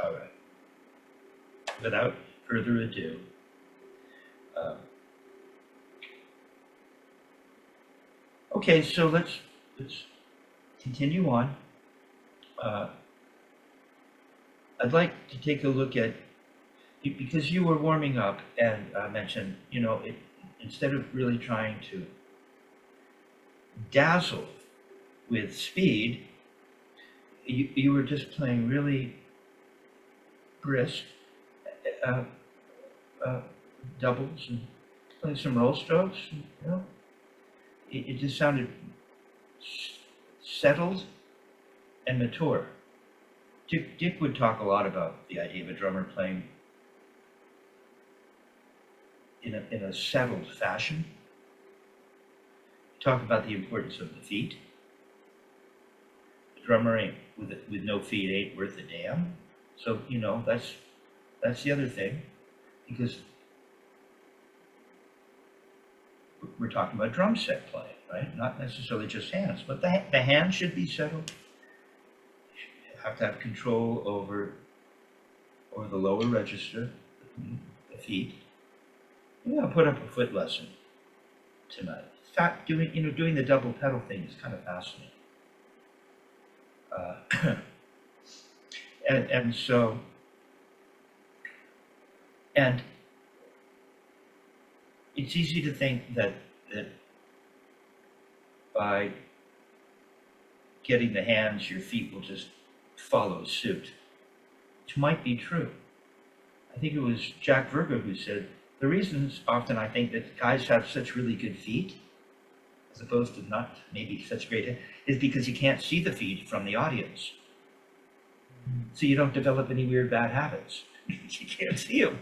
All right. Without further ado, okay, so let's continue on. I'd like to take a look at, because you were warming up and mentioned, instead of really trying to dazzle with speed, you were just playing really brisk uh, doubles and playing some roll strokes. It just sounded settled and mature. Dick would talk a lot about the idea of a drummer playing in a settled fashion. Talk about the importance of the feet. The drummer ain't with no feet ain't worth a damn. So that's the other thing, because we're talking about drum set playing, right? Not necessarily just hands, but the hands should be settled. You have to have control over the lower register, the feet. We're gonna put up a foot lesson tonight. Doing the double pedal thing is kind of fascinating. And it's easy to think that by getting the hands, your feet will just follow suit, which might be true. I think it was Jack Verga who said, the reasons often I think that guys have such really good feet, as opposed to not maybe such great, is because you can't see the feet from the audience. So you don't develop any weird bad habits. You can't see them.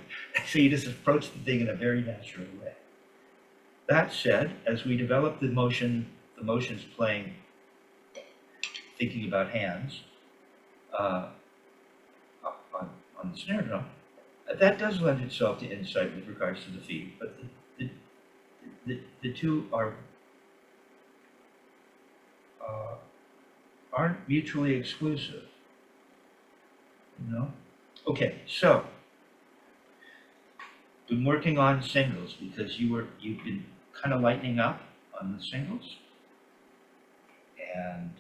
So you just approach the thing in a very natural way. That said, as we develop the motions playing, thinking about hands on the snare drum, that does lend itself to insight with regards to the feet, but the two aren't mutually exclusive. Okay, so been working on singles because you've been kind of lightening up on the singles, and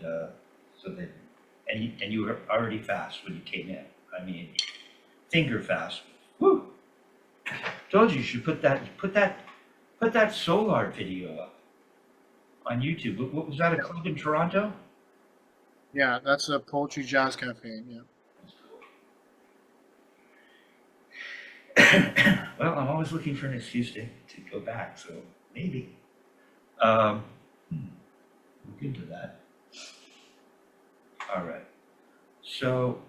you were already fast when you came in. I mean, finger fast. Woo! Told you should put that Solar video up on YouTube. What was that, a club in Toronto? Yeah, that's a Poultry Jazz Cafe. Yeah. Well, I'm always looking for an excuse to go back, so maybe. Look into that. All right. So,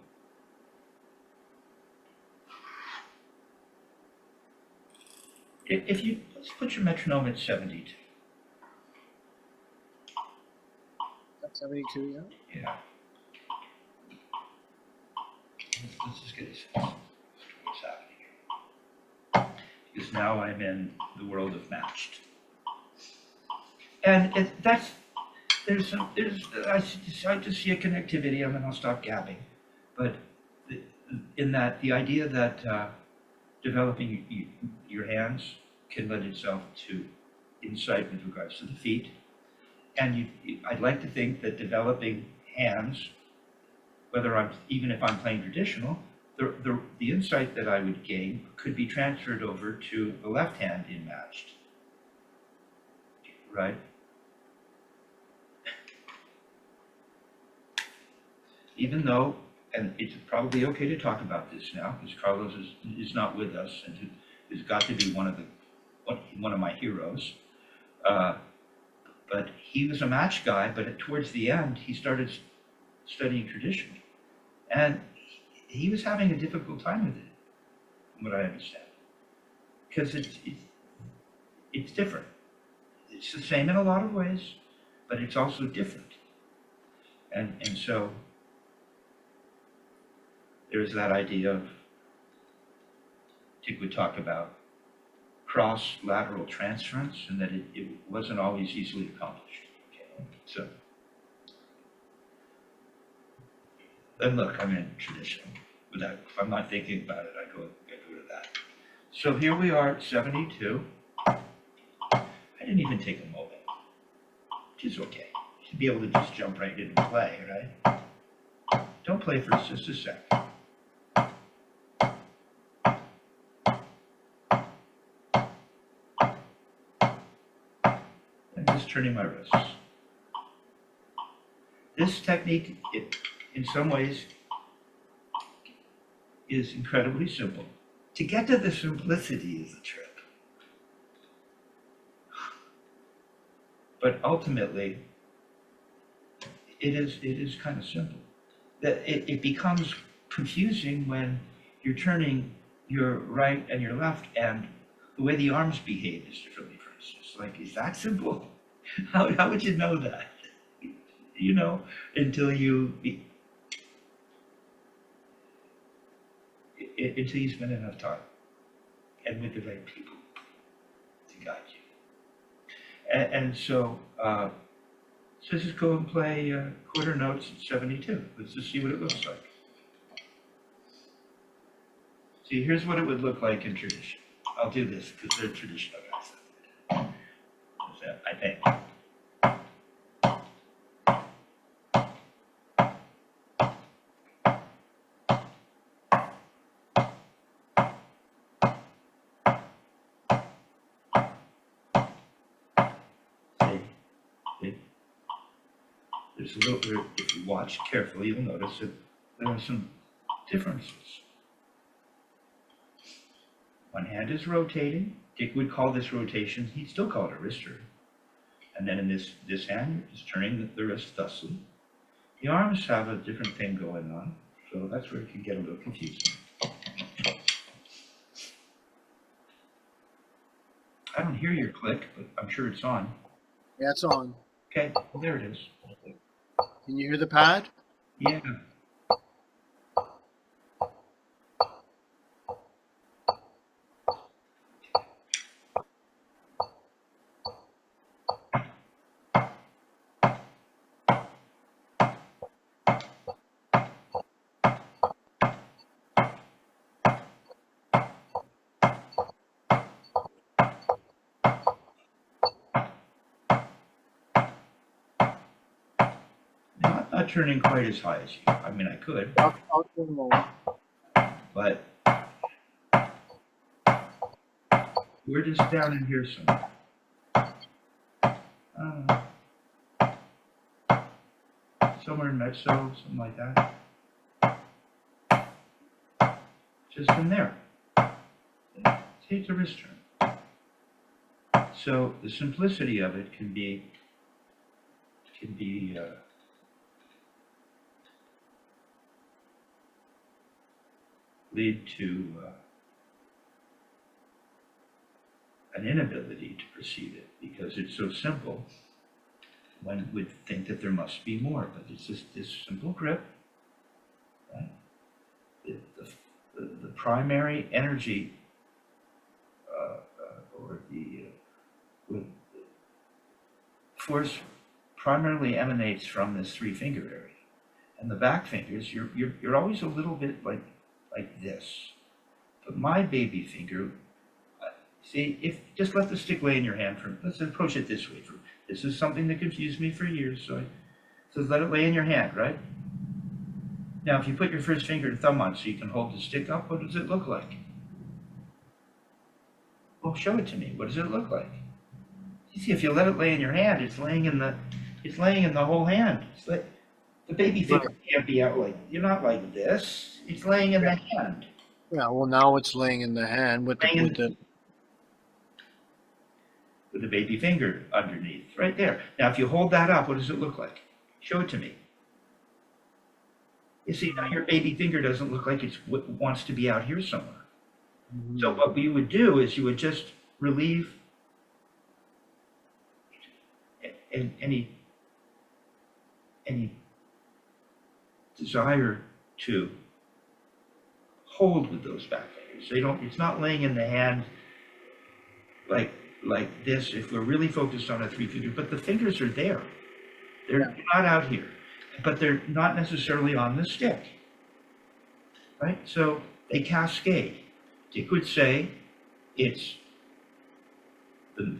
if you, let's put your metronome at 72. That's 72, yeah? Yeah. Let's just get this. What's happening here? Because now I'm in the world of matched. And I just see a connectivity, and then I'll stop gabbing. But in that, the idea that developing your hands can lend itself to insight with regards to the feet. And I'd like to think that developing hands, even if I'm playing traditional, the insight that I would gain could be transferred over to the left hand in matched, right? Even though, and it's probably okay to talk about this now, because Carlos is not with us, and has got to be one of my heroes. But he was a match guy, but towards the end, he started studying tradition. And he was having a difficult time with it, from what I understand. Because it's different. It's the same in a lot of ways, but it's also different. And so there's that idea of, Dick would talk about cross-lateral transference, and that it wasn't always easily accomplished. Okay? So, and look, I'm in tradition If I'm not thinking about it, I go to that. So here we are at 72. I didn't even take a moment, which is okay. You should be able to just jump right in and play, right? Don't play for just a sec. I'm just turning my wrists. This technique, in some ways, is incredibly simple. To get to the simplicity is a trip. But ultimately, it is kind of simple. That it becomes confusing when you're turning your right and your left, and the way the arms behave is differently, for instance. Like, is that simple? How would you know that? You know, until you spend enough time and with the right people to guide you. And so, so let's just go and play quarter notes at 72. Let's just see what it looks like. See, here's what it would look like in tradition. I'll do this because they're traditional guys. I think. There's a little, if you watch carefully, you'll notice that there are some differences. One hand is rotating. Dick would call this rotation, he'd still call it a wrister. And then in this hand, you're just turning the wrist thusly. The arms have a different thing going on, so that's where it can get a little confusing. I don't hear your click, but I'm sure it's on. Yeah, it's on. Okay, well, there it is. Can you hear the pad? Yeah. Not turning quite as high as you. I mean, I could, I'll turn lower. but we're just down in here somewhere. Somewhere in mezzo, something like that. Just in there. See, it's a wrist turn. So the simplicity of it can be lead to an inability to perceive it because it's so simple. One would think that there must be more, but it's just this simple grip. Right? The primary energy or the force primarily emanates from this three-finger area, and the back fingers. You're always a little bit like this, but my baby finger. See, if just let the stick lay in your hand for. Let's approach it this way. This is something that confused me for years, so let it lay in your hand, right? Now, if you put your first finger and thumb on so you can hold the stick up, what does it look like? Well, show it to me. What does it look like? You see, if you let it lay in your hand, it's laying in the whole hand. It's like the baby finger can't be out like you're not like this. It's laying in the hand. Yeah, well, now it's laying in the hand with the baby finger underneath, right there. Now, if you hold that up, what does it look like? Show it to me. You see, now your baby finger doesn't look like it wants to be out here somewhere. Mm-hmm. So what we would do is you would just relieve any desire to hold with those back fingers. It's not laying in the hand like this if we're really focused on a three finger, but the fingers are there. They're not out here, but they're not necessarily on the stick. right? So they cascade. Dick would say it's the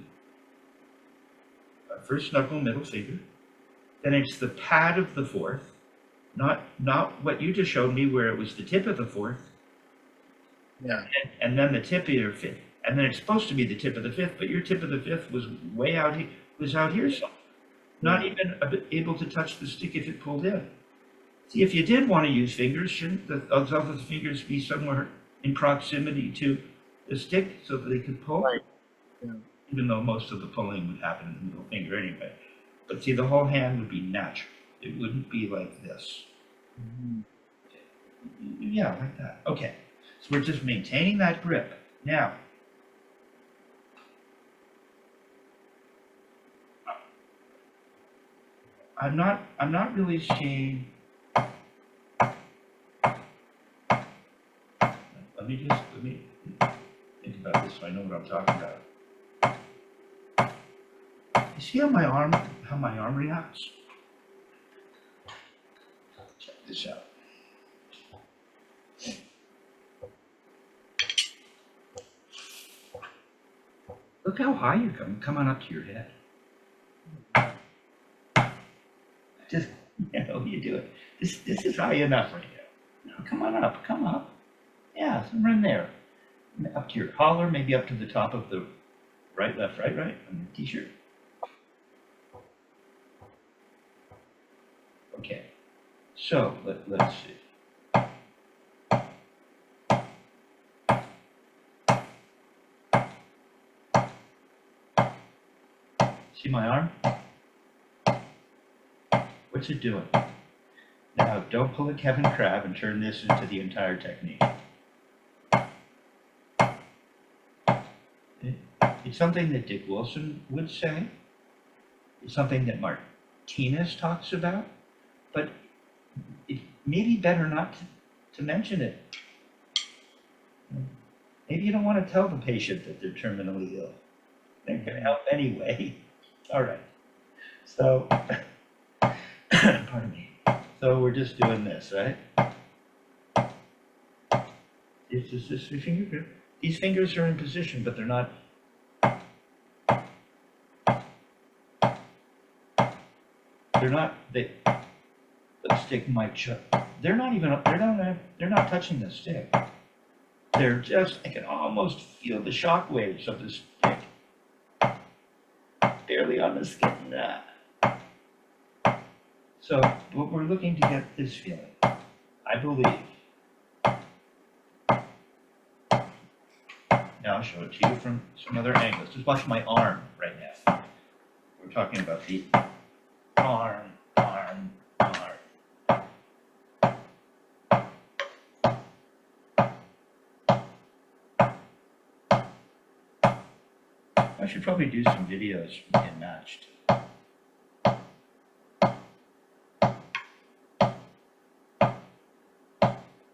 first knuckle, middle finger, then it's the pad of the fourth, not what you just showed me where it was the tip of the fourth, Yeah. and then the tip of your fifth, and then it's supposed to be the tip of the fifth, but your tip of the fifth was way out here, was out here somewhere, not even able to touch the stick if it pulled in. See, if you did want to use fingers, shouldn't those other fingers be somewhere in proximity to the stick so that they could pull? Right. Yeah. Even though most of the pulling would happen in the middle finger anyway. But see, the whole hand would be natural. It wouldn't be like this. Mhm. Yeah, like that. Okay. So we're just maintaining that grip. Now, I'm not really seeing. Let me think about this so I know what I'm talking about. You see how my arm reacts? Check this out. Look how high you're coming up to your head. Just, you do it. This is high enough right now. Now come on up, come up. Yeah, somewhere in there. Up to your collar, maybe up to the top of the right, left, right on the t-shirt. Okay, so let's see. See my arm? What's it doing? Now, don't pull a Kevin Crabb and turn this into the entire technique. It's something that Dick Wilson would say. It's something that Martinez talks about, but it may be better not to mention it. Maybe you don't want to tell the patient that they're terminally ill. They're going to help anyway. All right. So, pardon me. So we're just doing this, right? It's just this finger grip. These fingers are in position, but they're not. The stick might they're not touching the stick. They're just, I can almost feel the shock waves of the stick. Barely on the skin. So we're looking to get this feeling, I believe. Now I'll show it to you from some other angles. Just watch my arm right now. We're talking about the arm. I should probably do some videos in matched.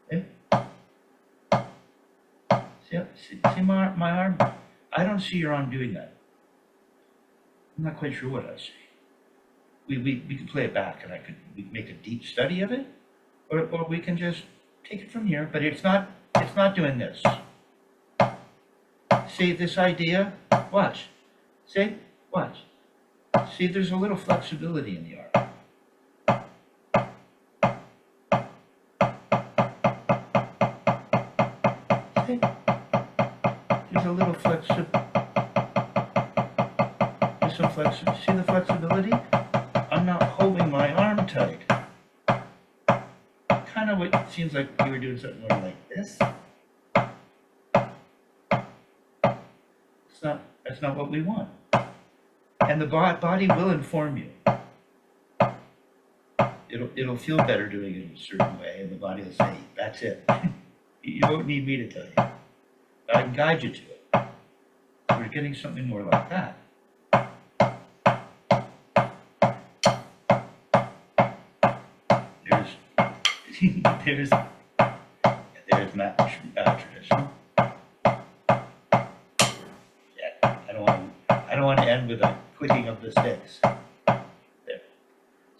Okay. See my arm? I don't see your arm doing that. I'm not quite sure what I see. We could play it back and we could make a deep study of it, or we can just take it from here, but it's not doing this. See this idea? Watch. See? Watch. See, there's a little flexibility in the arm. See? There's a little there's some flexibility. See the flexibility? I'm not holding my arm tight. Kind of what it seems like you were doing something more like this. That's not what we want. And the body will inform you. It'll feel better doing it in a certain way, and the body will say, that's it. You don't need me to tell you. But I can guide you to it. We're getting something more like that. There's Matt tradition. I don't want to end with a clicking of the sticks. There.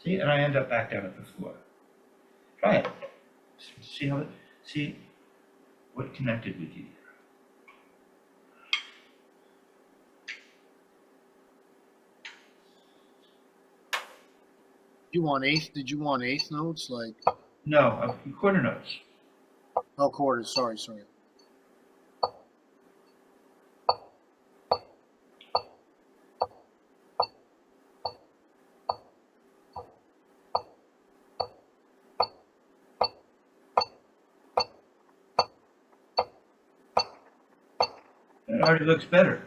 See, and I end up back down at the floor. Try it. See what connected with you. You want eighth? Did you want eighth notes? Like, No, quarter notes. oh, quarters. Sorry. It already looks better.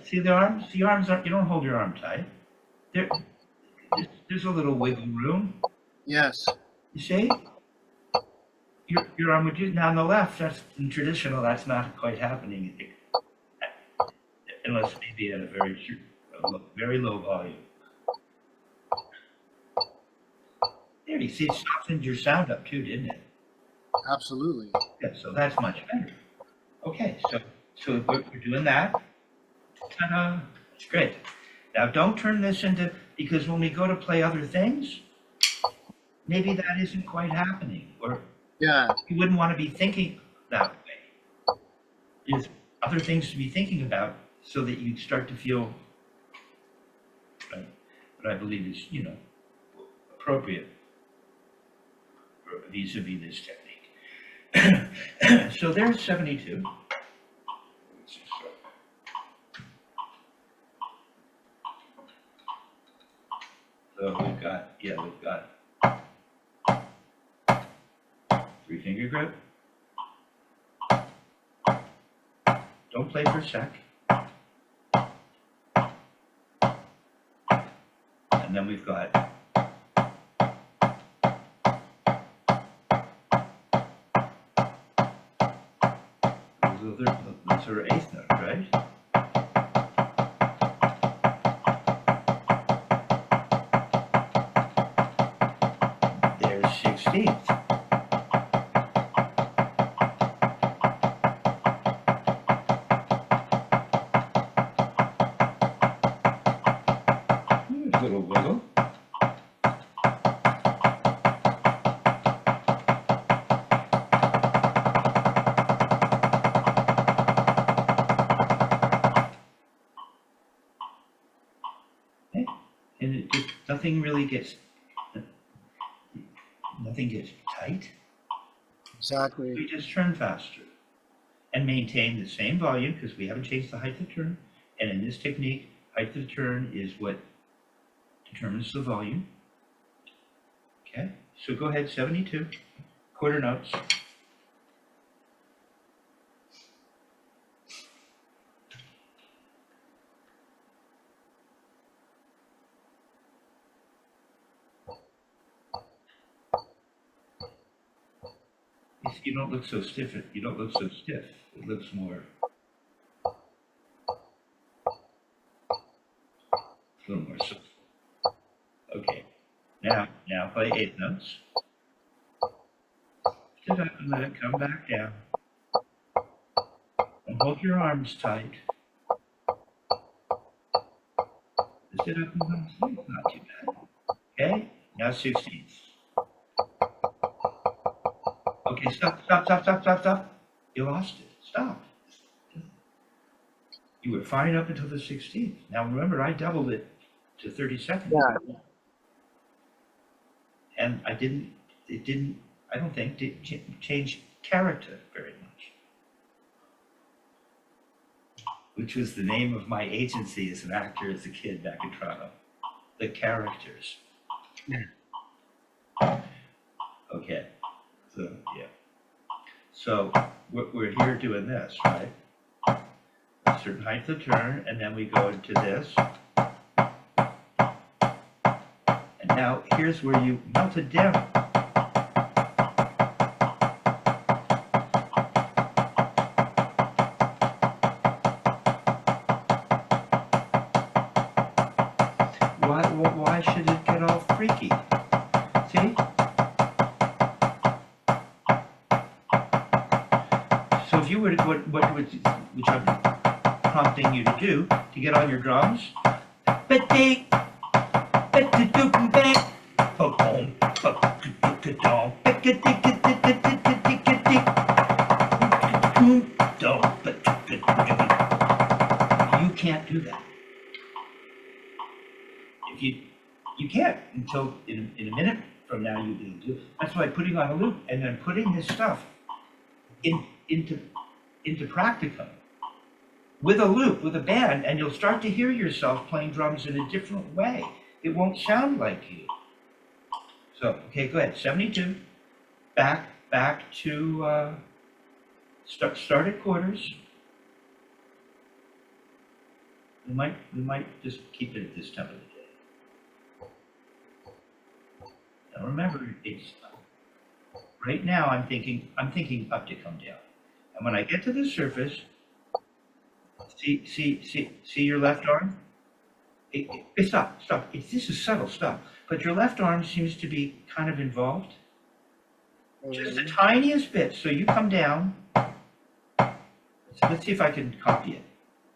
See the arms? The arms aren't, you don't hold your arm tight. There's a little wiggle room. Yes. You see? Your arm would use, now on the left, that's in traditional, that's not quite happening. Unless maybe at a very low volume. There, you see, it softened your sound up too, didn't it? Absolutely. Yeah, so that's much better. Okay, so we're doing that. Ta-da! It's great. Now don't turn this into, because when we go to play other things, maybe that isn't quite happening, or Yeah. you wouldn't want to be thinking that way. There's other things to be thinking about so that you start to feel what I believe is, appropriate vis-a-vis this technique. So there's 72. So we've got 3-finger grip. Don't play for a sec. And then we've got those are eighth note, right? There's 16th. A little wiggle. Okay. And it just, nothing gets tight. Exactly. We just turn faster and maintain the same volume because we haven't changed the height of the turn. And in this technique, height of the turn is what determines the volume. Okay, so go ahead, 72, quarter notes. You don't look so stiff. You don't look so stiff. It looks more, a little more soft. Okay, now play eighth notes. Sit up and let it come back down. And hold your arms tight. Sit up and let it sleep. Not too bad. Okay, now 16th. Okay, stop. You lost it. Stop. You were fine up until the 16th. Now remember, I doubled it to 30 seconds. Yeah. And I don't think, change character very much. Which was the name of my agency as an actor as a kid back in Toronto. The Characters. Yeah. Okay. So, yeah. So we're here doing this, right? A certain height of the turn, and then we go into this. And now here's where you melt it down. Why should it get all freaky? See? So if you were to, which I'm prompting you to do, to get on your drums, can't do that. If you can't until in a minute from now you can do. That's why putting on a loop and then putting this stuff into practicum with a loop, with a band, and you'll start to hear yourself playing drums in a different way. It won't sound like you. So, okay, go ahead. 72. Back to start at quarters. We might just keep it at this tempo today. Now remember, it's right now. I'm thinking up to come down, and when I get to the surface, see your left arm. Stop. This is subtle stuff, but your left arm seems to be kind of involved, just the tiniest bit. So you come down. Let's see if I can copy it.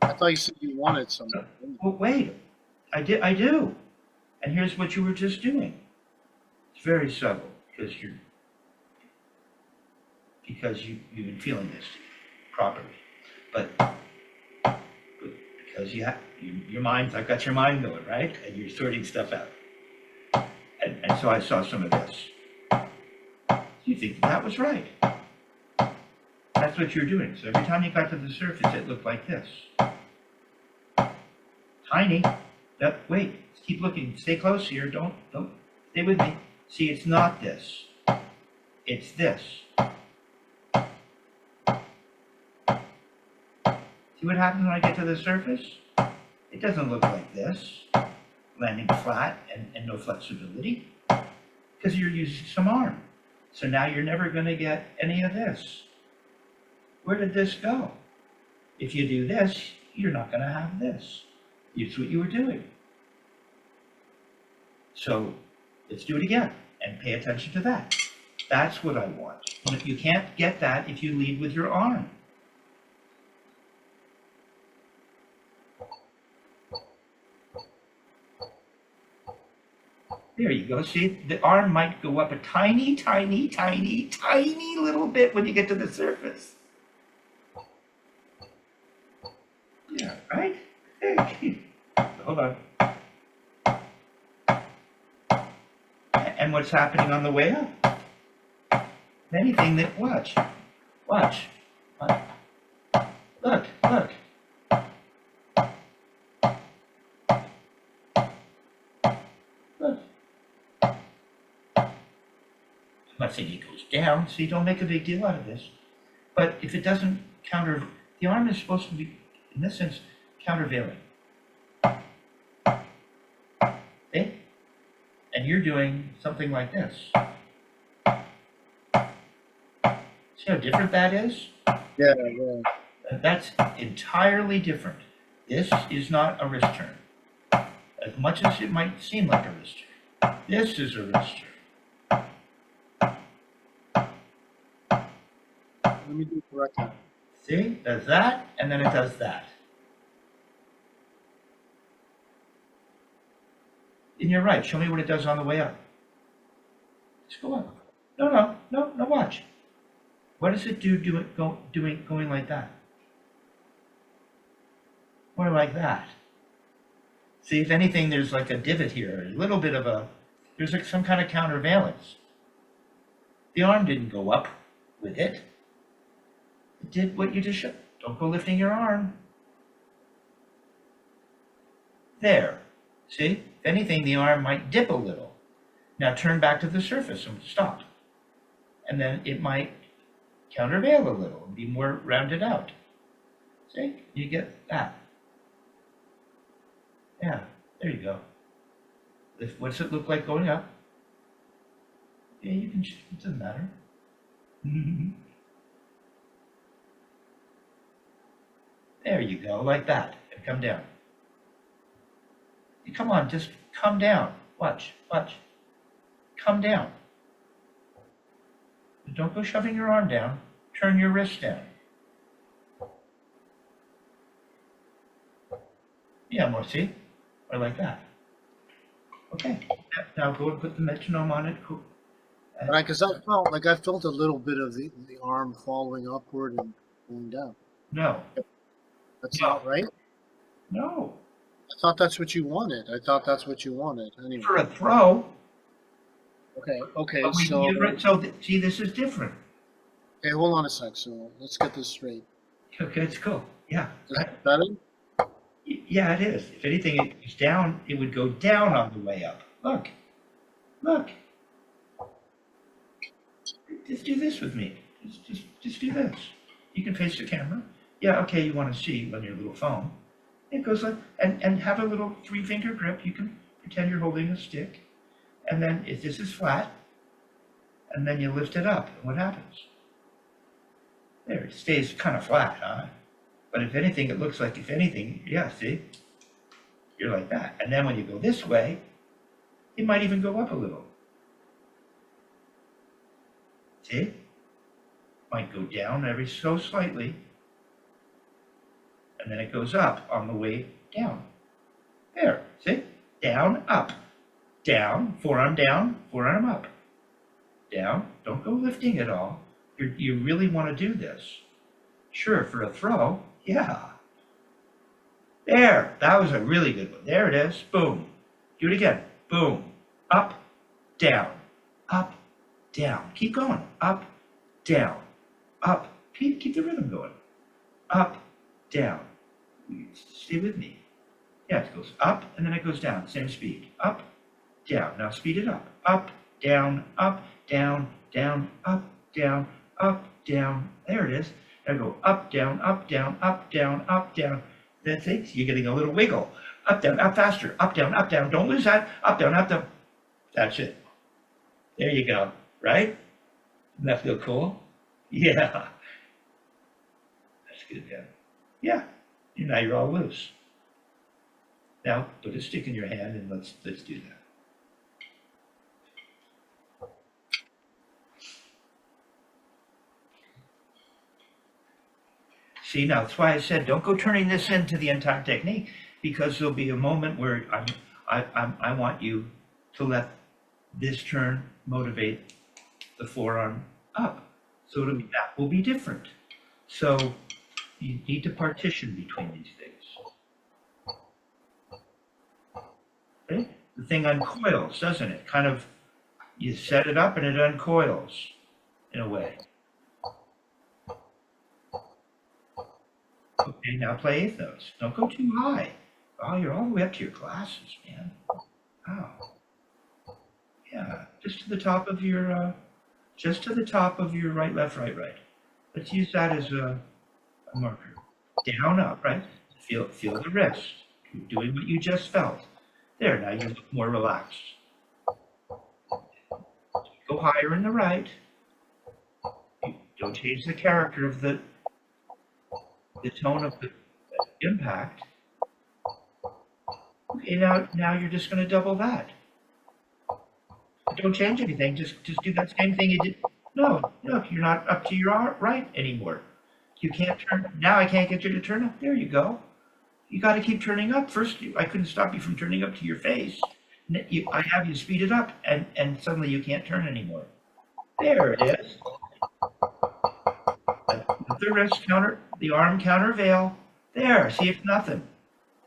I thought you said you wanted something. Well, wait, I do. And here's what you were just doing. It's very subtle because you've been feeling this properly, but because your mind's, I've got your mind going, right? And you're sorting stuff out. And so I saw some of this. You think that was right. That's what you're doing. So every time you got to the surface, it looked like this. Tiny. Wait, keep looking. Stay close here. Don't. Stay with me. See, it's not this. It's this. See what happens when I get to the surface? It doesn't look like this. Landing flat and no flexibility. Because you're using some arm. So now you're never going to get any of this. Where did this go? If you do this, you're not going to have this. It's what you were doing. So let's do it again and pay attention to that. That's what I want. And you can't get that if you lead with your arm. There you go. See, the arm might go up a tiny little bit when you get to the surface. Yeah, right? Hold on. And what's happening on the way up? Anything that, watch. Look. I'm not saying it goes down, so you don't make a big deal out of this. But if it doesn't the arm is supposed to be, in this sense, countervailing. Okay? And you're doing something like this. See how different that is? Yeah. That's entirely different. This is not a wrist turn. As much as it might seem like a wrist turn. This is a wrist turn. Let me do it correctly. See? It does that, and then it does that. And you're right. Show me what it does on the way up. Let's go up. No, watch. What does it do going like that? More like that. See, if anything, there's like a divot here, a little bit of there's like some kind of countervalence. The arm didn't go up with it. It did what you just showed. Don't go lifting your arm. There. See? If anything, the arm might dip a little. Now turn back to the surface and stop. And then it might countervail a little and be more rounded out. See? You get that. Yeah, there you go. What's it look like going up? Yeah, you can, it doesn't matter. There you go, like that, and come down. Come on, just come down. Watch. Come down. Don't go shoving your arm down. Turn your wrist down. Yeah, more, see? Or like that. Okay, now go and put the metronome on it. Cool. Because I felt a little bit of the arm following upward and going down. No. That's not right? No. I thought that's what you wanted. Anyway. For a throw. Okay, But so, see, this is different. hey, hold on a sec. So let's get this straight. Okay, it's cool. Yeah, Is right. it better? Yeah, it is. If anything, it's down. It would go down on the way up. Look, look. Just do this with me. Just do this. You can face the camera. Yeah, okay. You want to see on your little phone. It goes like, and have a little 3-finger grip. You can pretend you're holding a stick, and then if this is flat, and then you lift it up. And what happens? There, it stays kind of flat, huh? But if anything, it looks like, if anything, yeah, see? You're like that. And then when you go this way, it might even go up a little. See? Might go down every so slightly, and then it goes up on the way down. There, see? Down, up, down, forearm up, down. Don't go lifting at all. You really want to do this. Sure, for a throw, yeah. There, that was a really good one. There it is, boom. Do it again, boom. Up, down, up, down. Keep going, up, down, up. Keep the rhythm going. Up, down. Stay with me. Yeah, it goes up and then it goes down, same speed. Up, down. Now speed it up. Up, down, up, down, down, up, down, up, down. There it is. Now go up, down, up, down, up, down, up, down. That's it. You're getting a little wiggle. Up, down, up faster. Up, down, up, down. Don't lose that. Up, down, up, down. That's it. There you go. Right? Doesn't that feel cool? Yeah. That's good, yeah. Yeah. Now you're all loose. Now put a stick in your hand and let's do that. See, now that's why I said don't go turning this into the entire technique, because there'll be a moment where I want you to let this turn motivate the forearm up. So that will be different. So you need to partition between these things. Okay? The thing uncoils, doesn't it? Kind of, you set it up and it uncoils in a way. Okay, now play eighth notes. Don't go too high. Oh, you're all the way up to your glasses, man. Wow. Yeah, just to the top of your right, left, right, right. Let's use that as a marker. Down, up, right? Feel the wrist. Doing what you just felt. There, now you look more relaxed. Go higher in the right. Don't change the character of the tone of the impact. Okay, now you're just going to double that. Don't change anything. Just do that same thing you did. No, look, you're not up to your right anymore. You can't turn. Now I can't get you to turn up. There you go. You got to keep turning up. First, I couldn't stop you from turning up to your face. I have you speed it up, and suddenly you can't turn anymore. There it is. The wrist counter, the arm countervail. There, see, it's nothing.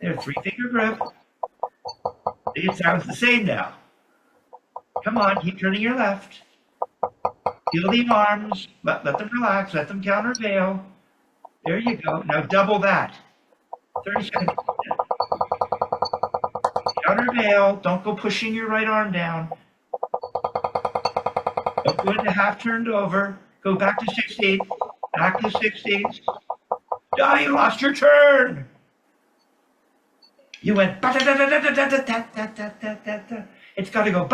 There, 3-finger grip. See, it sounds the same now. Come on, keep turning your left. Feel the arms, let them relax, let them countervail. There you go. Now double that. 30 seconds. Countervail, don't go pushing your right arm down. Don't go into half turned over. Go back to 16. Back to 16. Oh, you lost your turn. You went. It's got to go.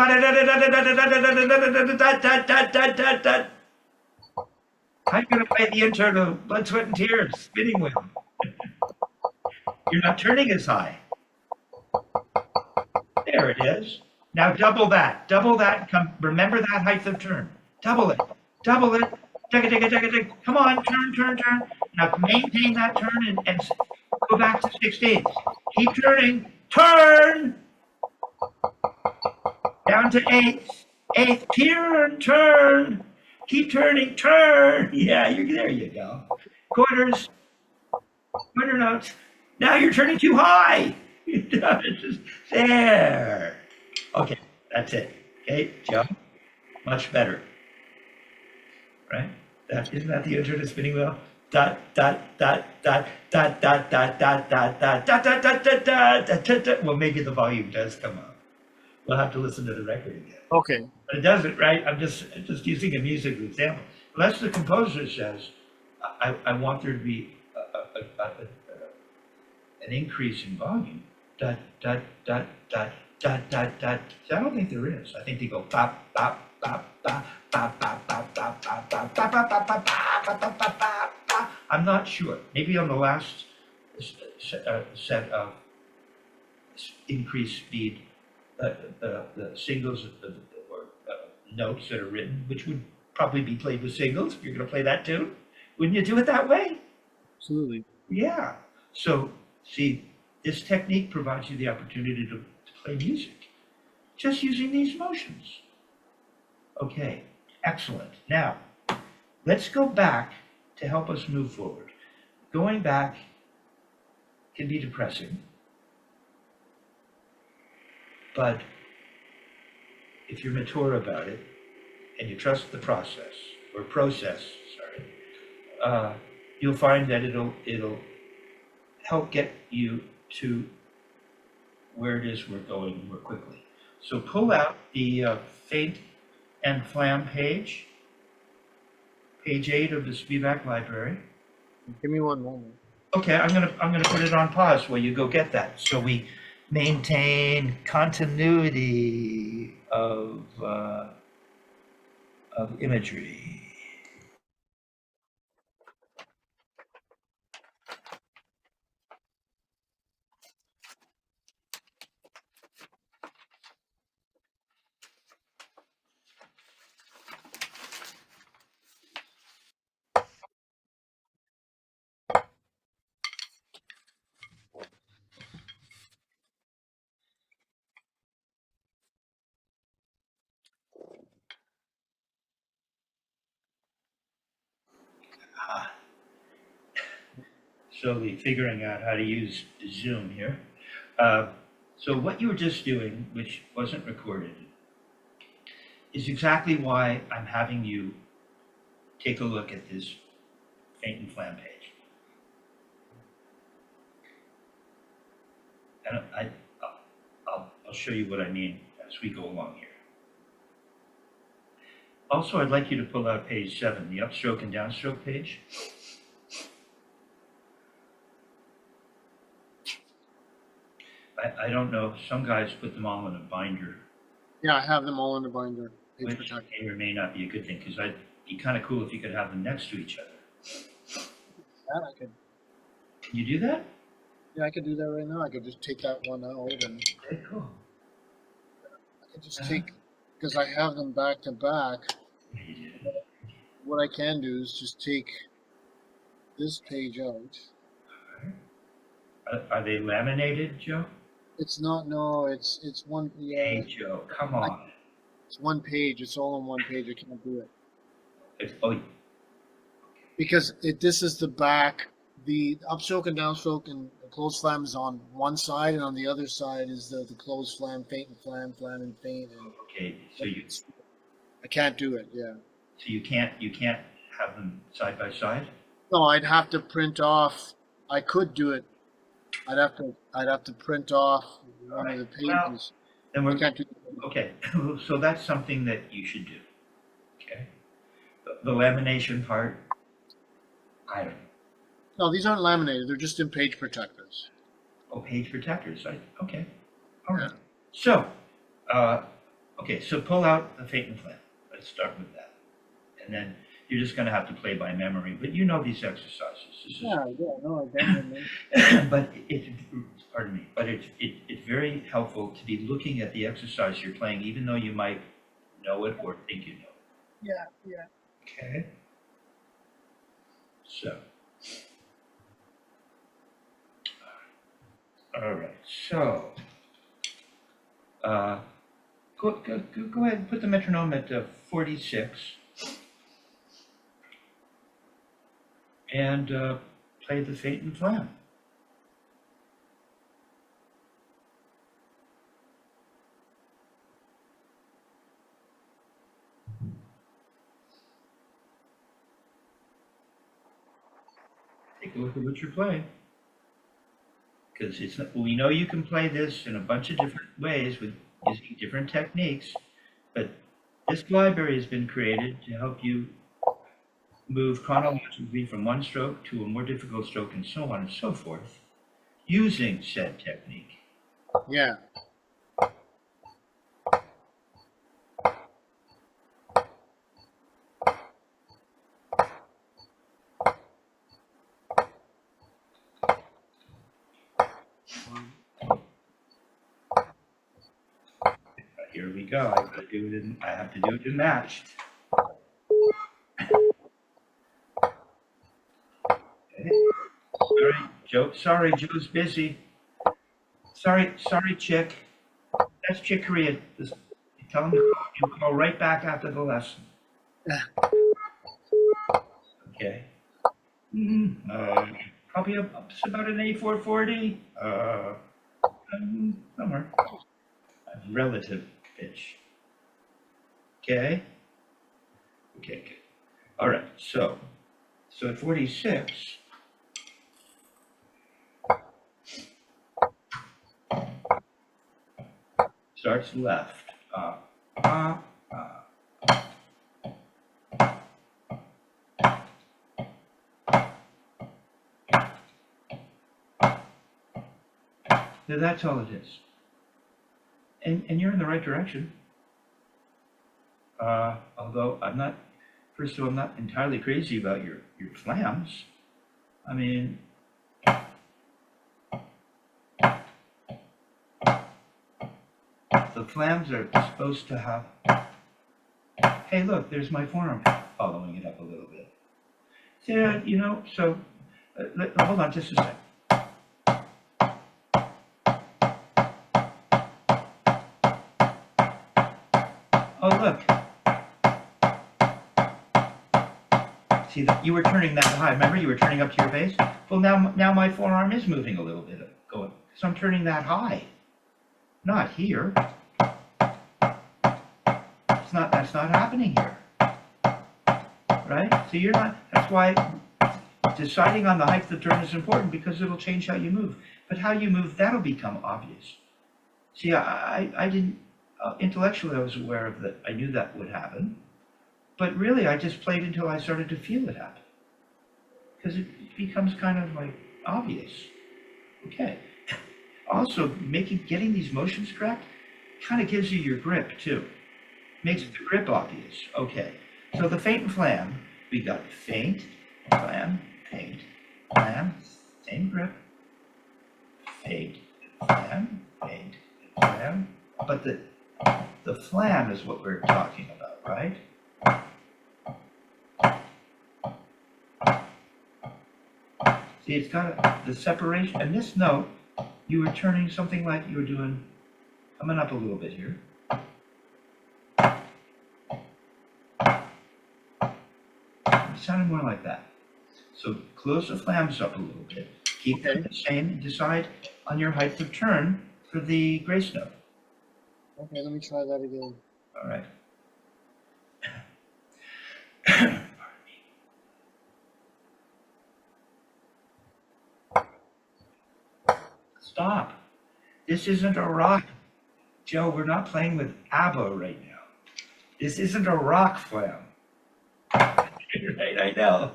I'm going to play the intro to Blood, Sweat, and Tears, Spinning Wheel. You're not turning as high. There it is. Now double that. Double that. Remember that height of turn. Double it. Double it. Come on, turn. Now maintain that turn and go back to 16. Keep turning. Turn. Down to eighth. Eighth. Turn. Keep turning. Turn. Yeah, there you go. Quarters. Quarter notes. Now you're turning too high. It's just there. Okay, that's it. Okay, Joe, much better, right? Isn't that the intro to spinning wheel? Dot dot dot dot dot dot dot dot dot dot dot dot dot dot dot dot. Well, maybe the volume does come up. We'll have to listen to the record again. Okay. But it doesn't, right? I'm just using a musical example. Unless the composer says, I want there to be an increase in volume. Dot dot dot dot dot dot dot. I don't think there is. I think they go bop bop bop bop bop bop bop bop bop bop bop bop bop bop bop bop bop. I'm not sure. Maybe on the last set of increased speed, the singles or notes that are written, which would probably be played with singles if you're going to play that tune. Wouldn't you do it that way? Absolutely. Yeah. So, see, this technique provides you the opportunity to play music just using these motions. Okay, excellent. Now, let's go back to help us move forward. Going back can be depressing, but if you're mature about it and you trust the process, you'll find that it'll help get you to where it is we're going more quickly. So pull out the Feint and Flam page 8 of the Spivak library. Give me one moment. Okay, I'm gonna put it on pause while you go get that, so we maintain continuity of imagery. Slowly figuring out how to use Zoom here. So what you were just doing, which wasn't recorded, is exactly why I'm having you take a look at this Feint and Flam page. And I'll show you what I mean as we go along here. Also, I'd like you to pull out page 7, the upstroke and downstroke page. I don't know, some guys put them all in a binder. Yeah, I have them all in the binder. Which may or may not be a good thing, because it'd be kind of cool if you could have them next to each other. That I could. Can you do that? Yeah, I could do that right now. I could just take that one out and Okay, cool. I could just take, because I have them back to back. Yeah, you did. What I can do is just take this page out. Are they laminated, Joe? It's not, no, it's one, yeah. Hey, Joe, come on. It's one page. It's all on one page. I can't do it. Oh, Because this is the back. The upstroke and downstroke and the closed flam is on one side, and on the other side is the closed flam, Feint and Flam, Flam and Feint. And okay, so I can't do it, yeah. So you can't have them side by side? No, I'd have to print off. I could do it. I'd have to print off one of the pages. Well, then I can't do it. Okay, so that's something that you should do. Okay, the lamination part, I don't know. No, these aren't laminated. They're just in page protectors. Oh, page protectors. Okay, all right. Yeah. So, okay, so pull out the Feint and Flam. Let's start with that, and then you're just going to have to play by memory. But you know these exercises. No, I definitely. But pardon me. But it's very helpful to be looking at the exercise you're playing, even though you might know it or think you know it. Yeah. Okay. So. All right. So. Go ahead and put the metronome at 46. And play the Feint and Flam. take a look at what you're playing. Because we know you can play this in a bunch of different ways with using different techniques, but this library has been created to help you move chronologically from one stroke to a more difficult stroke and so on and so forth using said technique. Yeah. Here we go. I have to do it in matched. Okay. Sorry, Joe's busy. Sorry, Chick. That's Chicory. Tell him to call right back after the lesson. Okay. Probably about an A440. Somewhere. A relative pitch. Okay. Okay, good. All right. So at 46. Starts left. So that's all it is. And you're in the right direction. Although first of all, I'm not entirely crazy about your flams. I mean, the flams are supposed to have, hey, look, there's my forearm following it up a little bit. So, so hold on just a second. Oh, look. See, you were turning that high. Remember, you were turning up to your base? Well, now my forearm is moving a little bit, going. So I'm turning that high. Not here. That's not happening here. Right? So that's why deciding on the height of the turn is important, because it'll change how you move. But how you move, that'll become obvious. See, I didn't, intellectually I was aware of that. I knew that would happen. But really, I just played until I started to feel it happen. Because it becomes kind of like obvious. Okay. Also, getting these motions correct kind of gives you your grip too. Makes the grip obvious. Okay. So the feint and flam, we got feint, flam, same grip. Feint, flam, but the flam is what we're talking about, right? See, it's got the separation, and this note, you were turning something like you were doing, coming up a little bit here. It sounded more like that. So close the flams up a little bit. Keep them the same and decide on your height of turn for the grace note. Okay, let me try that again. All right. Stop. This isn't a rock. Joe, we're not playing with ABBA right now. This isn't a rock flam. Right, I know.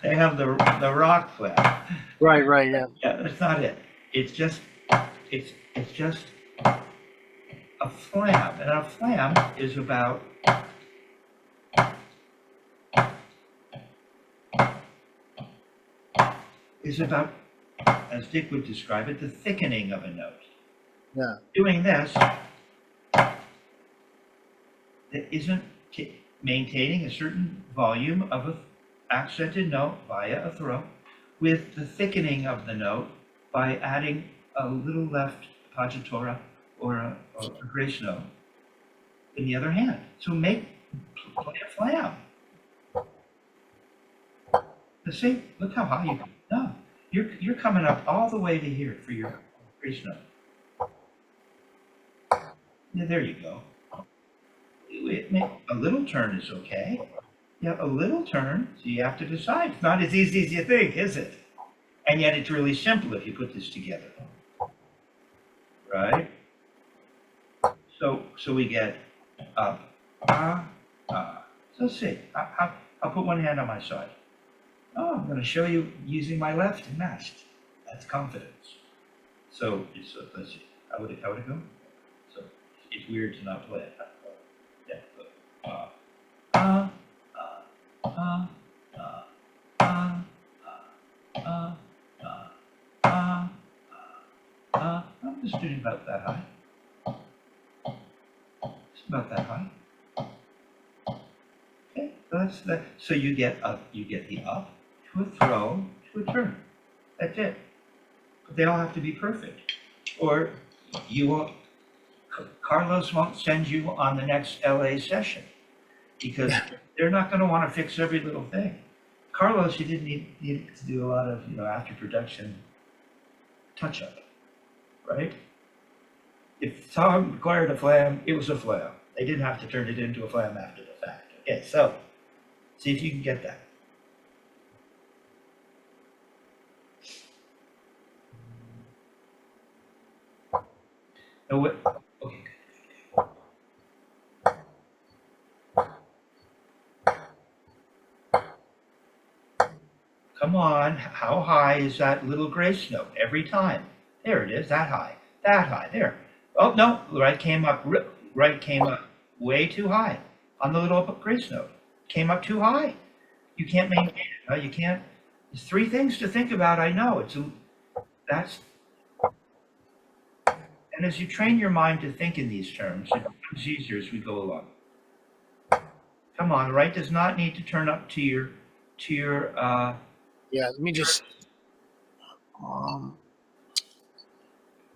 They have the rock flam. Right, yeah. Yeah, that's not it. It's just a flam. And a flam is about as Dick would describe it, the thickening of a note. Yeah. Doing this, that isn't maintaining a certain volume of an accented note via a throat, with the thickening of the note by adding a little left appoggiatura or a grace note in the other hand. So play a flam. See, look how high you go. No, you're coming up all the way to here for your grace note. Yeah, there you go. A little turn is okay. Yeah, a little turn, so you have to decide. It's not as easy as you think, is it? And yet it's really simple if you put this together, right? So we get up, ah, ah. So let's see. I'll put one hand on my side. Oh, I'm going to show you using my left and matched. That's confidence. So let's see. How would it go? So it's weird to not play it. Yeah. Uh, uh, uh, uh, uh, uh, uh, uh, I'm just doing about that high. It's about that high. Okay, so that's that. So you get up. You get the up to a throw to a turn. That's it. But they all have to be perfect, or you won't. Carlos won't send you on the next LA session because they're not going to want to fix every little thing. Carlos, you didn't need to do a lot of after production touch up, right? If Tom required a flam, it was a flam. They didn't have to turn it into a flam after the fact. Okay, so see if you can get that. Now what? Okay. Come on, how high is that little grace note every time? There it is, that high, there. Oh no, right came up way too high on the little grace note. Came up too high. You can't maintain it. No, you can't. There's three things to think about. I know that's. And as you train your mind to think in these terms, it becomes easier as we go along. Come on, right does not need to turn up to your. Yeah, let me just.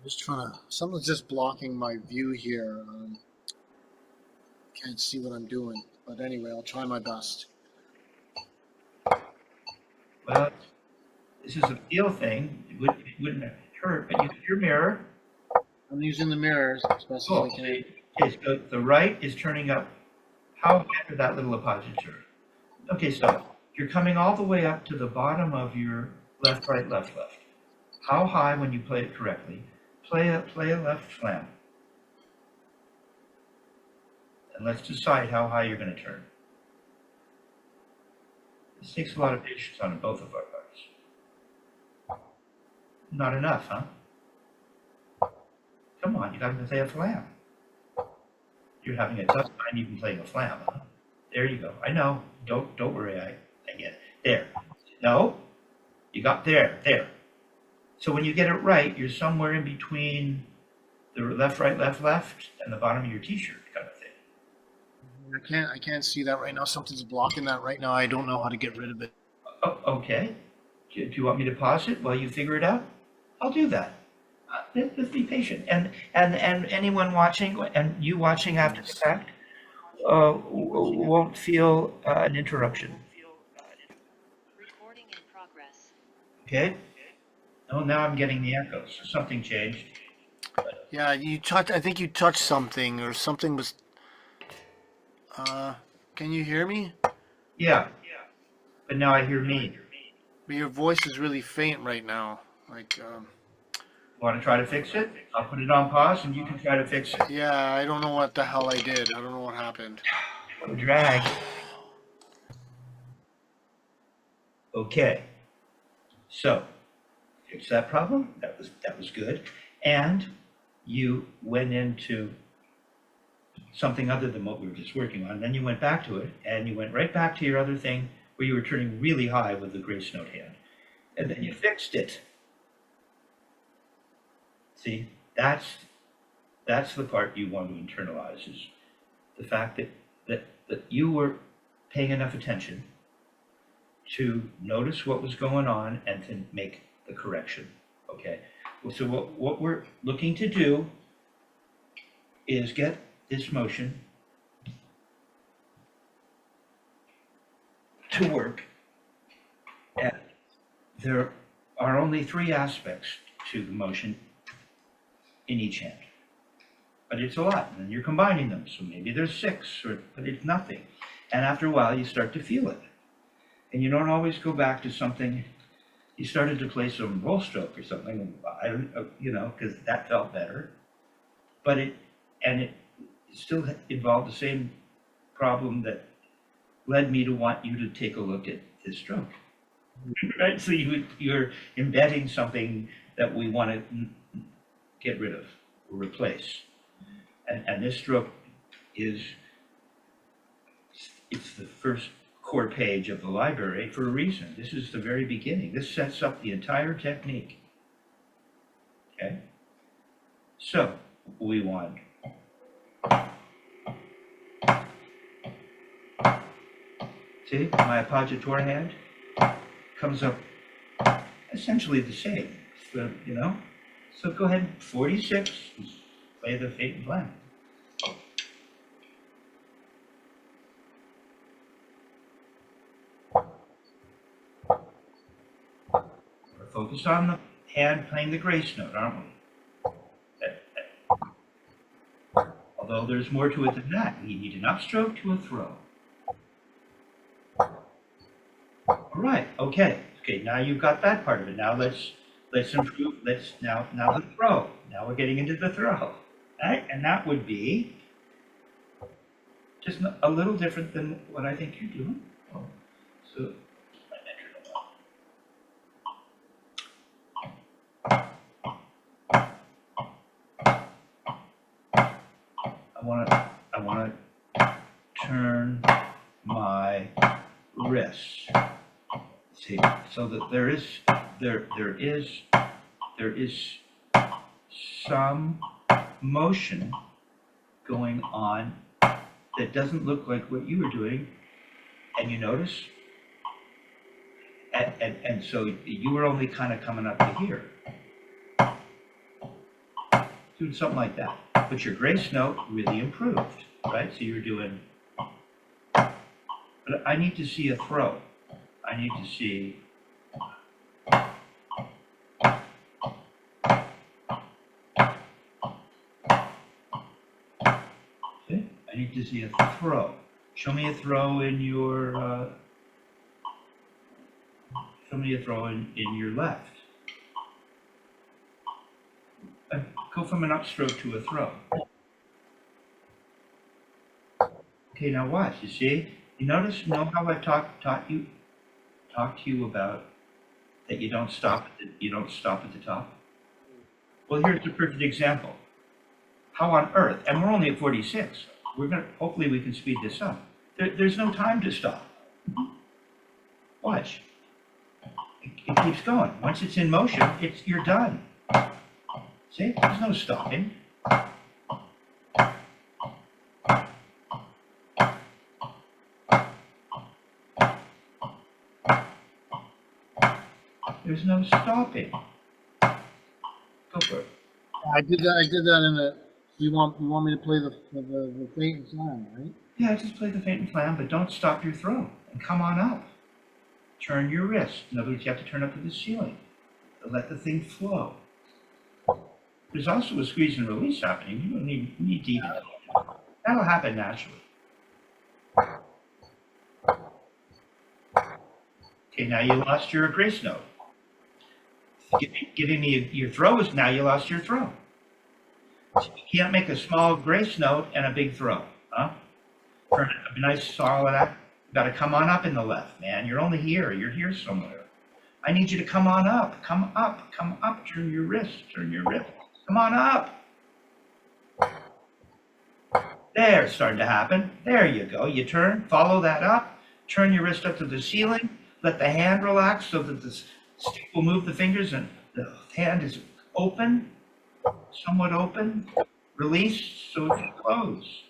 Just trying to. Something's just blocking my view here. Can't see what I'm doing, but anyway, I'll try my best. Well, this is a feel thing. It wouldn't hurt, but use your mirror. I'm using the mirrors as best as I can. Okay, so the right is turning up. How high for that little appositor? Okay, so you're coming all the way up to the bottom of your left, right, left, left. How high, when you play it correctly, play a left flam. And let's decide how high you're going to turn. This takes a lot of patience on both of our parts. Not enough, huh? Come on, you got to play a flam. You're having a tough time even playing a flam, huh? There you go. I know. Don't worry. I get it. There. No. You got there. So when you get it right, you're somewhere in between the left, right, left, left, and the bottom of your T-shirt kind of thing. I can't see that right now. Something's blocking that right now. I don't know how to get rid of it. Oh, okay. Do you want me to pause it while you figure it out? I'll do that. Let's be patient. And anyone watching, and you watching after the fact, won't feel an interruption. Recording in progress. Okay? Oh, now I'm getting the echoes. Something changed. Yeah, I think you touched something, or something was. Can you hear me? Yeah. But now I hear me. But your voice is really faint right now. Want to try to fix it? I'll put it on pause and you can try to fix it. Yeah, I don't know what the hell I did. I don't know what happened. What a drag. Okay. So, fix that problem. That was good. And you went into something other than what we were just working on. Then you went back to it, and you went right back to your other thing where you were turning really high with the grace note hand. And then you fixed it. See, that's the part you want to internalize, is the fact that you were paying enough attention to notice what was going on and to make the correction. Okay, so what we're looking to do is get this motion to work. And there are only three aspects to the motion in each hand, but it's a lot, and you're combining them, so maybe there's six, but it's nothing. And after a while you start to feel it, and you don't always go back to something You started to play some roll stroke or something. I don't, because that felt better. But it still involved the same problem that led me to want you to take a look at his stroke. Right? So you're embedding something that we want to get rid of or replace. And this stroke is, it's the first core page of the library for a reason. This is the very beginning. This sets up the entire technique. Okay? So we want see, my appoggiatura hand comes up essentially the same. So, so go ahead, 46, play the Feint and Flam. We're focused on the hand playing the grace note, aren't we? Although there's more to it than that. We need an upstroke to a throw. All right, okay, now you've got that part of it. Now let's improve, now the throw. Now we're getting into the throw, right? And that would be just a little different than what I think you're doing. So I want to turn my wrist. See, so that there is some motion going on that doesn't look like what you were doing, and you notice, and so you were only kind of coming up to here, doing something like that. But your grace note really improved, right? So you're doing, but I need to see a throw. I need to see I need to see a throw. Show me a throw in your left. Go from an upstroke to a throw. Okay, now watch. You see? You know how I've talked to you about that you don't stop at the top? Well, here's a perfect example. How on earth, and we're only at 46, hopefully we can speed this up. There's no time to stop. Watch. It keeps going. Once it's in motion, you're done. See, there's no stopping. There's no stopping. Go for it. I did that in a. You want me to play the Feint and Flam, right? Yeah, just play the Feint and Flam, but don't stop your throw and come on up. Turn your wrist. In other words, you have to turn up to the ceiling to let the thing flow. There's also a squeeze and release happening. You don't need to even. That'll happen naturally. Okay, now you lost your grace note. Giving me your throw is now you lost your throw. So you can't make a small grace note and a big throw, huh? For a nice solid act, you got to come on up in the left, man. You're only here. You're here somewhere. I need you to come on up. Come up. Come up. Turn your wrist. Turn your wrist. Come on up. There, it's starting to happen. There you go. You turn. Follow that up. Turn your wrist up to the ceiling. Let the hand relax so that the stick will move the fingers and the hand is open, somewhat open. Release so it can close,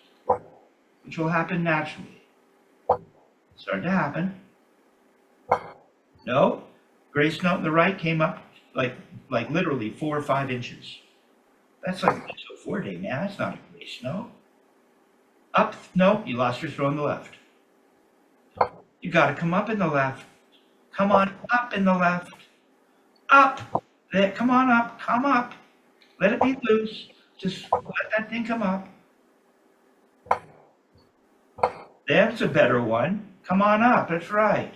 which will happen naturally. Start to happen. No, grace note in the right came up like literally 4 or 5 inches. That's like a 4-day, man. That's not a grace note. Up, no, you lost your throw in the left. You got to come up in the left. Come on up in the left. Up. There, come on up. Come up. Let it be loose. Just let that thing come up. There's a better one. Come on up. That's right.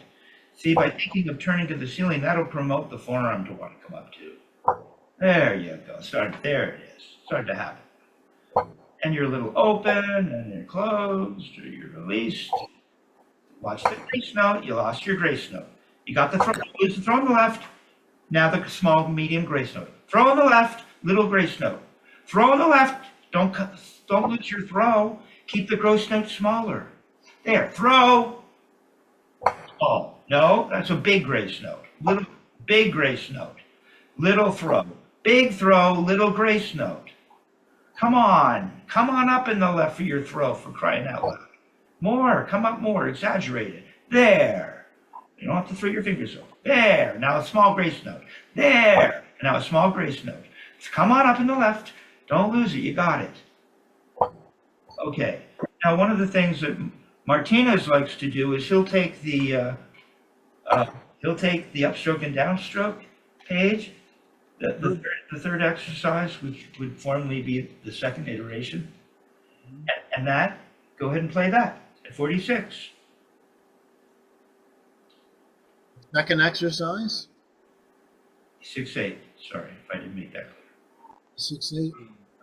See, by thinking of turning to the ceiling, that'll promote the forearm to want to come up too. There you go. There it is. Starting to happen. And you're a little open, and you're closed, or you're released. Watch the grace note. You lost your grace note. You got the throw. Lose the throw on the left. Now the small, medium grace note. Throw on the left, little grace note. Throw on the left. Don't lose your throw. Keep the grace note smaller. There. Throw. Oh, no, that's a big grace note. Little, big grace note. Little throw. Big throw, little grace note. Come on up in the left for your throw, for crying out loud. More, come up more, exaggerate it. There. You don't have to throw your fingers over. There. Now a small grace note. There. And now a small grace note. Come on up in the left. Don't lose it. You got it. Okay. Now one of the things that Martinez likes to do is he'll take the upstroke and downstroke page, the third exercise, which would formally be the second iteration, and that, go ahead and play that at 46. Second exercise? 6-8. Sorry if I didn't make that clear. 6-8.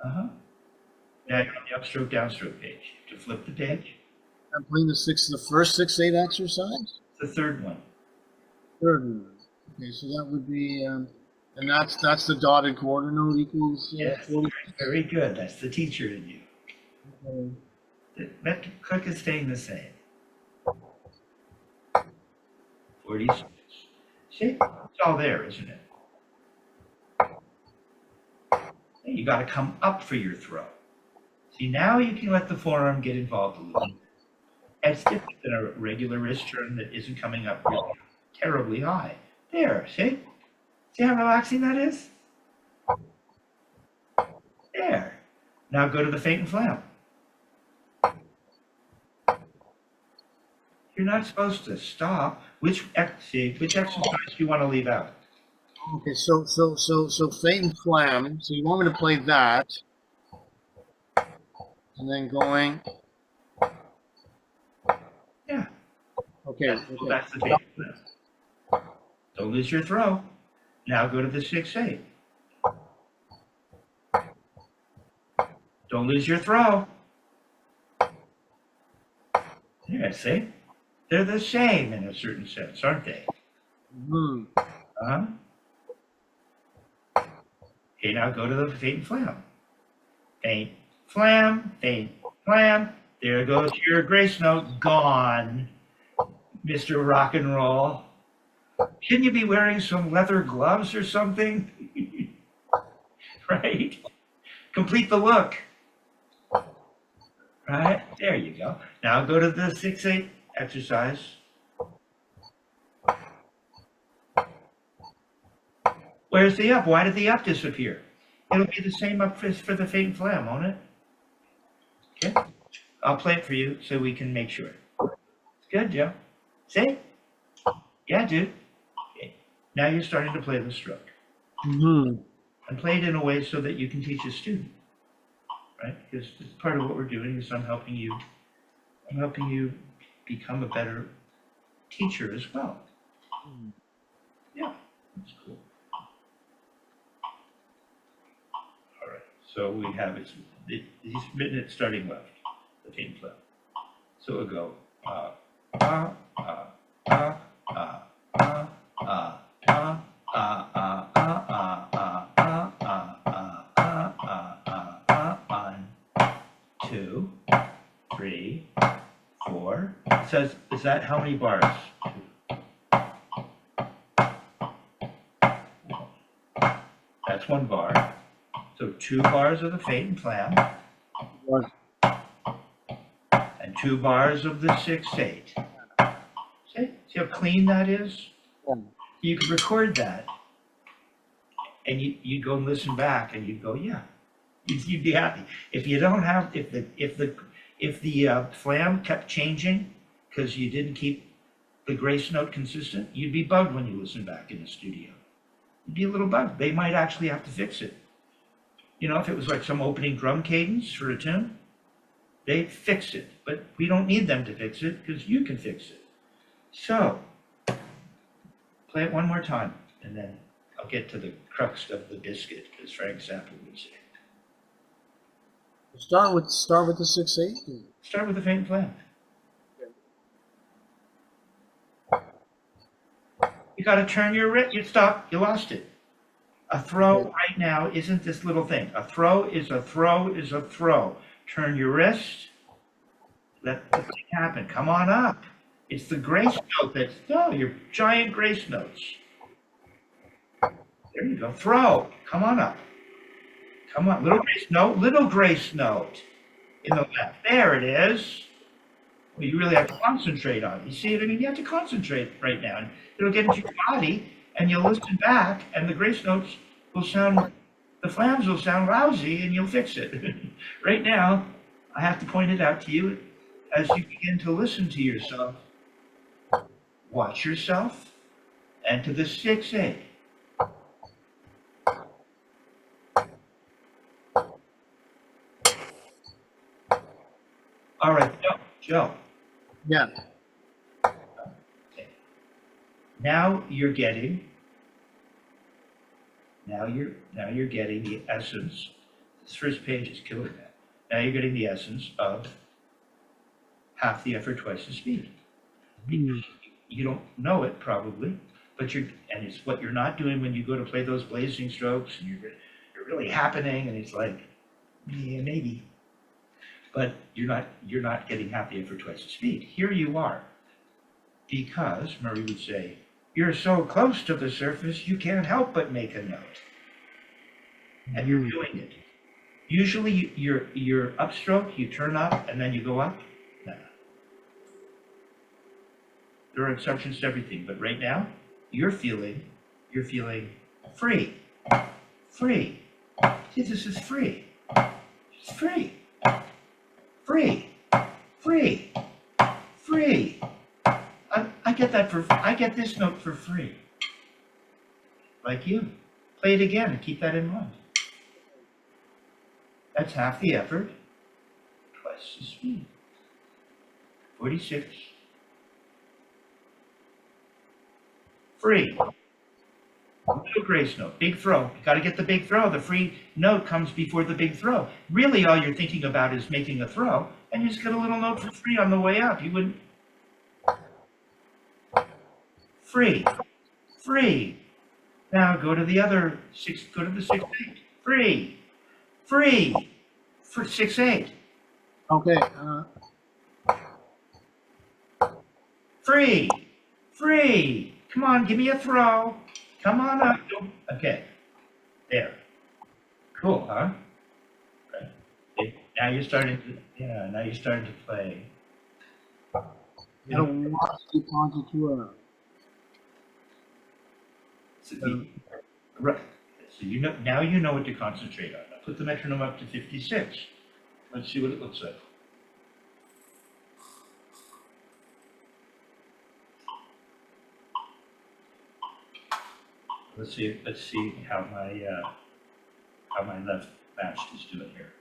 Uh-huh. Now you're on the upstroke, downstroke page. You have to flip the page. I'm playing the first 6-8 exercise? The third one. Third one. Okay, so that would be, and that's the dotted quarter note equals Yes, 40. very good. That's the teacher in you. Okay. That click is staying the same. 46. See, it's all there, isn't it? You got to come up for your throw. See, now you can let the forearm get involved a little bit. It's different than a regular wrist turn that isn't coming up really terribly high. There, see? See how relaxing that is? There. Now go to the feint and flam. You're not supposed to stop. Which exercise do you want to leave out? Okay, so feint and flam. So you want me to play that, and then going. Yeah. Okay. That's the feint and flam. Don't lose your throw. Now go to the 6-8. Don't lose your throw. Yeah, see? They're the same in a certain sense, aren't they? Hmm. Uh-huh. Okay, now go to the feint and flam. Feint, flam, feint, flam. There goes your grace note. Gone, Mr. Rock and Roll. Shouldn't you be wearing some leather gloves or something? Right? Complete the look. Right? There you go. Now go to the 6-8 exercise. Where's the up? Why did the up disappear? It'll be the same up for the feint and flam, won't it? Okay. I'll play it for you so we can make sure. It's good, Joe. See? Yeah, dude. Okay. Now you're starting to play the stroke. Mm-hmm. And play it in a way so that you can teach a student. Right? Because part of what we're doing is I'm helping you become a better teacher as well. Yeah, that's cool. All right, so we have he's written it starting left, the feint and flam. So we'll go two, three, four. It says, is that how many bars? That's one bar. So 2 bars of the feint and flam. And 2 bars of the 6-8. See how clean that is? Yeah. You could record that. And you'd go and listen back and you'd go, yeah. You'd be happy. If you don't have, if the flam kept changing because you didn't keep the grace note consistent, you'd be bugged when you listen back in the studio. You'd be a little bugged. They might actually have to fix it. You know, if it was like some opening drum cadence for a tune, they'd fix it. But we don't need them to fix it because you can fix it. So Play it one more time, and then I'll get to the crux of the biscuit, as Frank Zappa would say. Start with the 6/8. Start with the faint flam. You got to turn your wrist. You stop. You lost it. A throw right now isn't this little thing. A throw is a throw is a throw. Turn your wrist. Let the thing happen. Come on up. It's the grace note that's, no, your giant grace notes. There you go. Throw. Come on up. Come on. Little grace note in the left. There it is. Well, you really have to concentrate on it. You see it? I mean, you have to concentrate right now. And it'll get into your body, and you'll listen back, and the grace notes will sound, the flams will sound lousy, and you'll fix it. Right now, I have to point it out to you as you begin to listen to yourself. Watch yourself, and to the 6/8. All right, Joe. Yeah. Okay. Now you're getting the essence. This first page is killing that. Now you're getting the essence of half the effort, twice the speed. You don't know it probably, but and it's what you're not doing when you go to play those blazing strokes, and you're really happening, and it's like, yeah, maybe. But you're not getting half the effort, twice the speed. Here you are, because Murray would say, you're so close to the surface, you can't help but make a note, and you're doing it. Usually, your upstroke, you turn up and then you go up. No. There are exceptions to everything, but right now, you're feeling free. Free. See, this is free. It's free. Free. Free. Free. I get this note for free. Like you. Play it again and keep that in mind. That's half the effort, twice the speed. 46. Free. Little grace note, big throw. You got to get the big throw. The free note comes before the big throw. Really, all you're thinking about is making a throw, and you just get a little note for free on the way up. You wouldn't. Free. Free. Now go to the other six. Go to the 6/8. Free. Free. For 6/8. Okay. Free. Free. Come on, give me a throw. Come on up. Okay. There. Cool, huh? Okay. Now you're starting to play. You know, keep on to Right. So now you know what to concentrate on. Now put the metronome up to 56. Let's see what it looks like. Let's see how my left matched is doing here.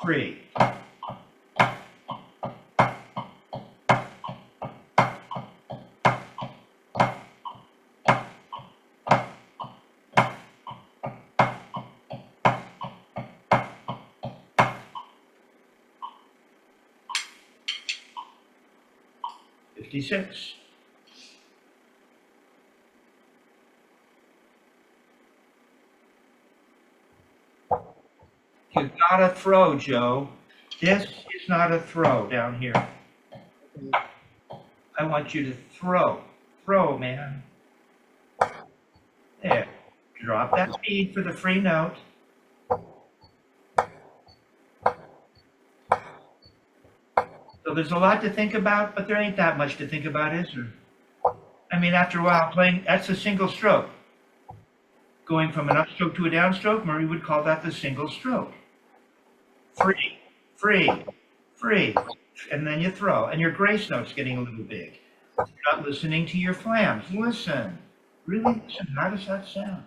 3. $56. You gotta throw, Joe. This is not a throw down here. I want you to throw. Throw, man. There. Drop that speed for the free note. So there's a lot to think about, but there ain't that much to think about, is there? I mean, after a while playing, that's a single stroke. Going from an upstroke to a downstroke, Murray would call that the single stroke. Free, free, free. And then you throw. And your grace note's getting a little big. You're not listening to your flams. Listen. Really listen. How does that sound?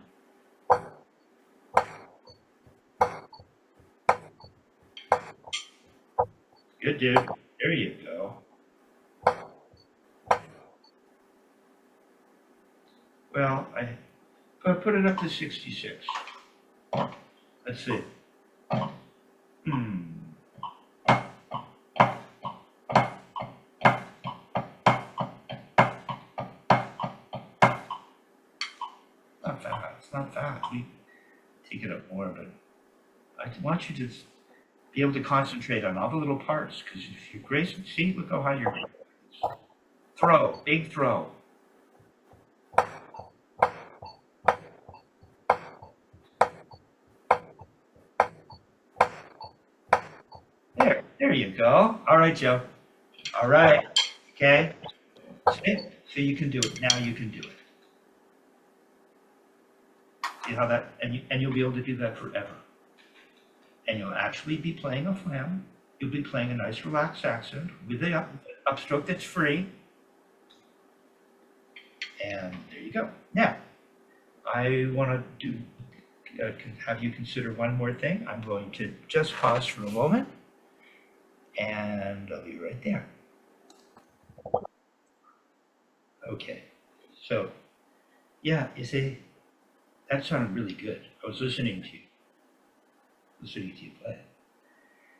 Good, dude. There you go. Put it up to 66. Let's see. Not fast. It's not fast. We take it up more, but I want you to be able to concentrate on all the little parts, because if you're gracing, see, look how high you're going. Throw, big throw. There you go. All right, Joe. All right. Okay. See? So you can do it. Now you can do it. See how that, and you'll be able to do that forever. And you'll actually be playing a flam. You'll be playing a nice relaxed accent with the upstroke that's free. And there you go. Now, I want to have you consider one more thing. I'm going to just pause for a moment, and I'll be right there. Okay, so yeah, you see, that sounded really good. I was listening to you play.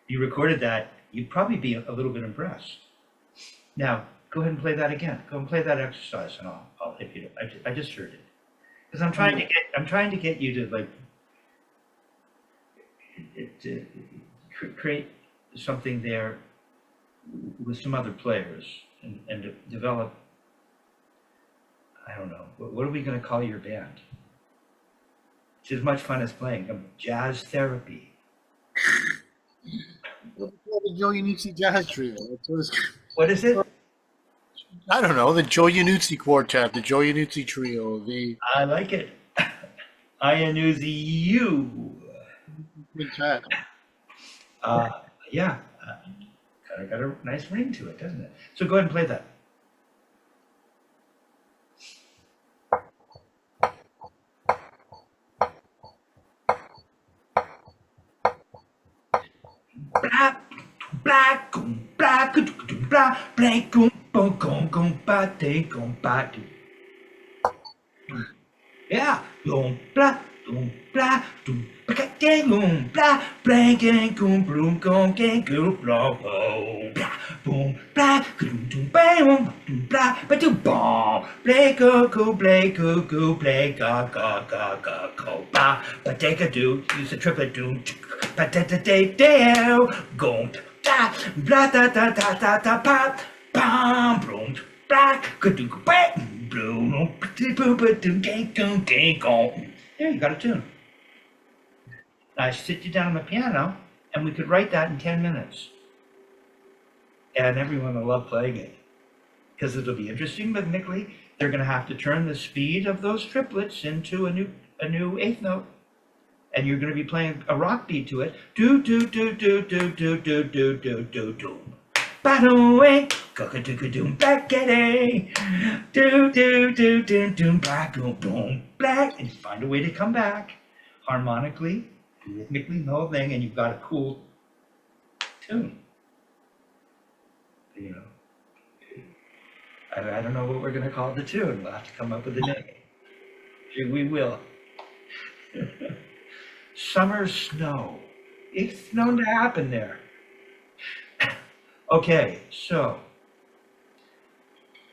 You recorded that, you'd probably be a little bit impressed. Now, go ahead and play that again. Go and play that exercise, and I'll hit you. I just heard it, because I'm trying to get you to like create something there with some other players and develop. I don't know. What are we going to call your band? It's as much fun as playing jazz therapy. The Joe Iannuzzi Jazz Trio. What is it? I don't know. The Joe Iannuzzi Quartet, the Joe Iannuzzi Trio, the. I like it. Iannuzzi you. Quintet. Yeah. Kind of got a nice ring to it, doesn't it? So go ahead and play that. Blah, blah, blah, blah, blah, blah, yeah. Boom, blah, boom, blah, boom, boom, blah, blank, boom, boom, boom, boom, blah, boom, blah, boom, bam, blah, but do bomb, play, go, play, go, play, go, blah, but take a do, use a triplet do, but go, blah, da, da, da, da, da, pop, bam, boom, blah, could do, bam. There, you got a tune. Now I sit you down on the piano, and we could write that in 10 minutes. And everyone will love playing it, because it'll be interesting rhythmically. They're going to have to turn the speed of those triplets into a new eighth note, and you're going to be playing a rock beat to it. Do do do do do do do do do do do. Ba-do-way, cock-a-dook-a-doom, black-a-day, do-do-do-do-doom, black-boom-boom, black, and find a way to come back harmonically, rhythmically, the whole thing, and you've got a cool tune. You know, I don't know what we're going to call the tune. We'll have to come up with a name. We will. Summer snow. It's known to happen there. Okay, so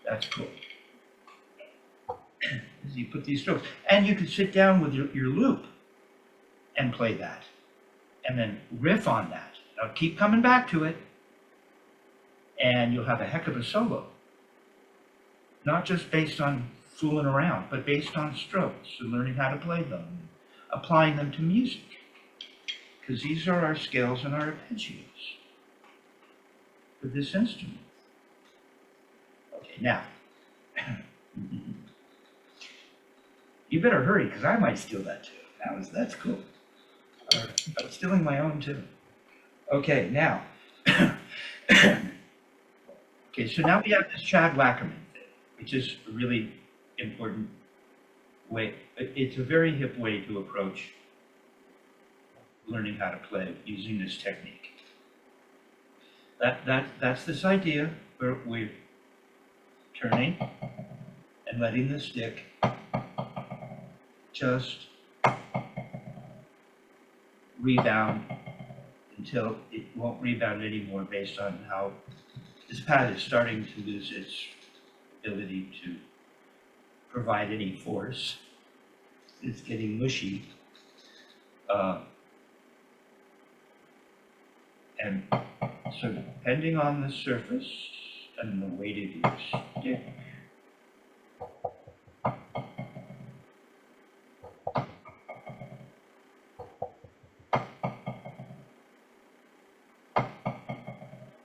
that's cool. You put these strokes, and you can sit down with your loop and play that, and then riff on that. Now keep coming back to it, and you'll have a heck of a solo. Not just based on fooling around, but based on strokes and learning how to play them, applying them to music, because these are our scales and our arpeggios for this instrument. Okay, now, you better hurry, because I might steal that too. That's cool. I'm stealing my own too. Okay, now, okay, so now we have this Chad Wackerman thing, which is a really important way. It's a very hip way to approach learning how to play using this technique. That's this idea where we're turning and letting the stick just rebound until it won't rebound anymore based on how this pad is starting to lose its ability to provide any force. It's getting mushy. And so depending on the surface and the weight of your stick,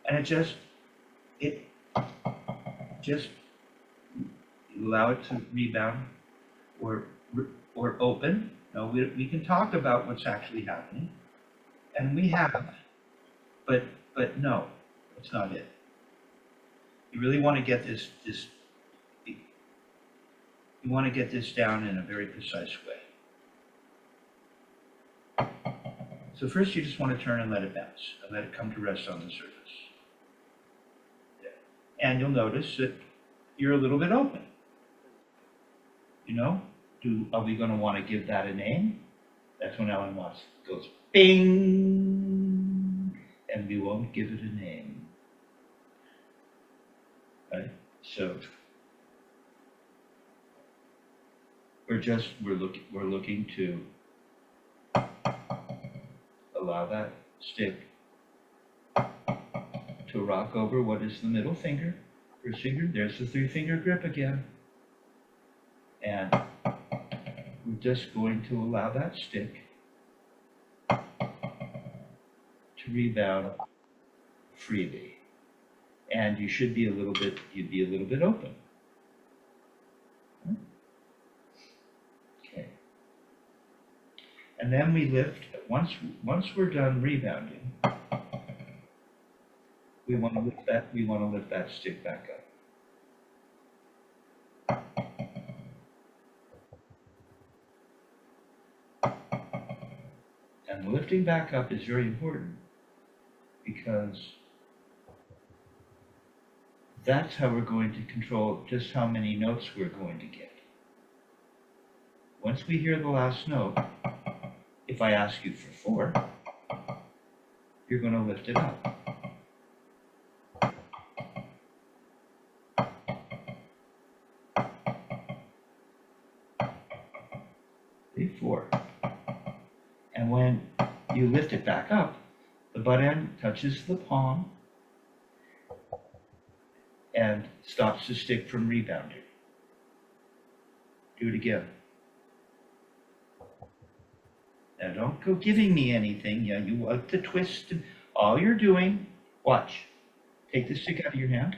and it just allow it to rebound or open. Now we can talk about what's actually happening, and we have, but no, that's not it. You really want to get this you want to get this down in a very precise way. So first you just want to turn and let it bounce, and let it come to rest on the surface. And you'll notice that you're a little bit open. You know, are we going to want to give that a name? That's when Ellen Watts goes bing, and we won't give it a name. Right? So we're looking to allow that stick to rock over what is the middle finger, first finger. There's the 3-finger grip again. And we're just going to allow that stick to rebound freely. And you'd be a little bit open. Okay. And then we lift, once we're done rebounding, we want to lift that stick back up. And the lifting back up is very important because that's how we're going to control just how many notes we're going to get. Once we hear the last note, if I ask you for 4, you're going to lift it up. A4. And when you lift it back up, the butt end touches the palm and stops the stick from rebounding. Do it again. Now don't go giving me anything. Yeah, you want to twist. All you're doing, watch. Take the stick out of your hand.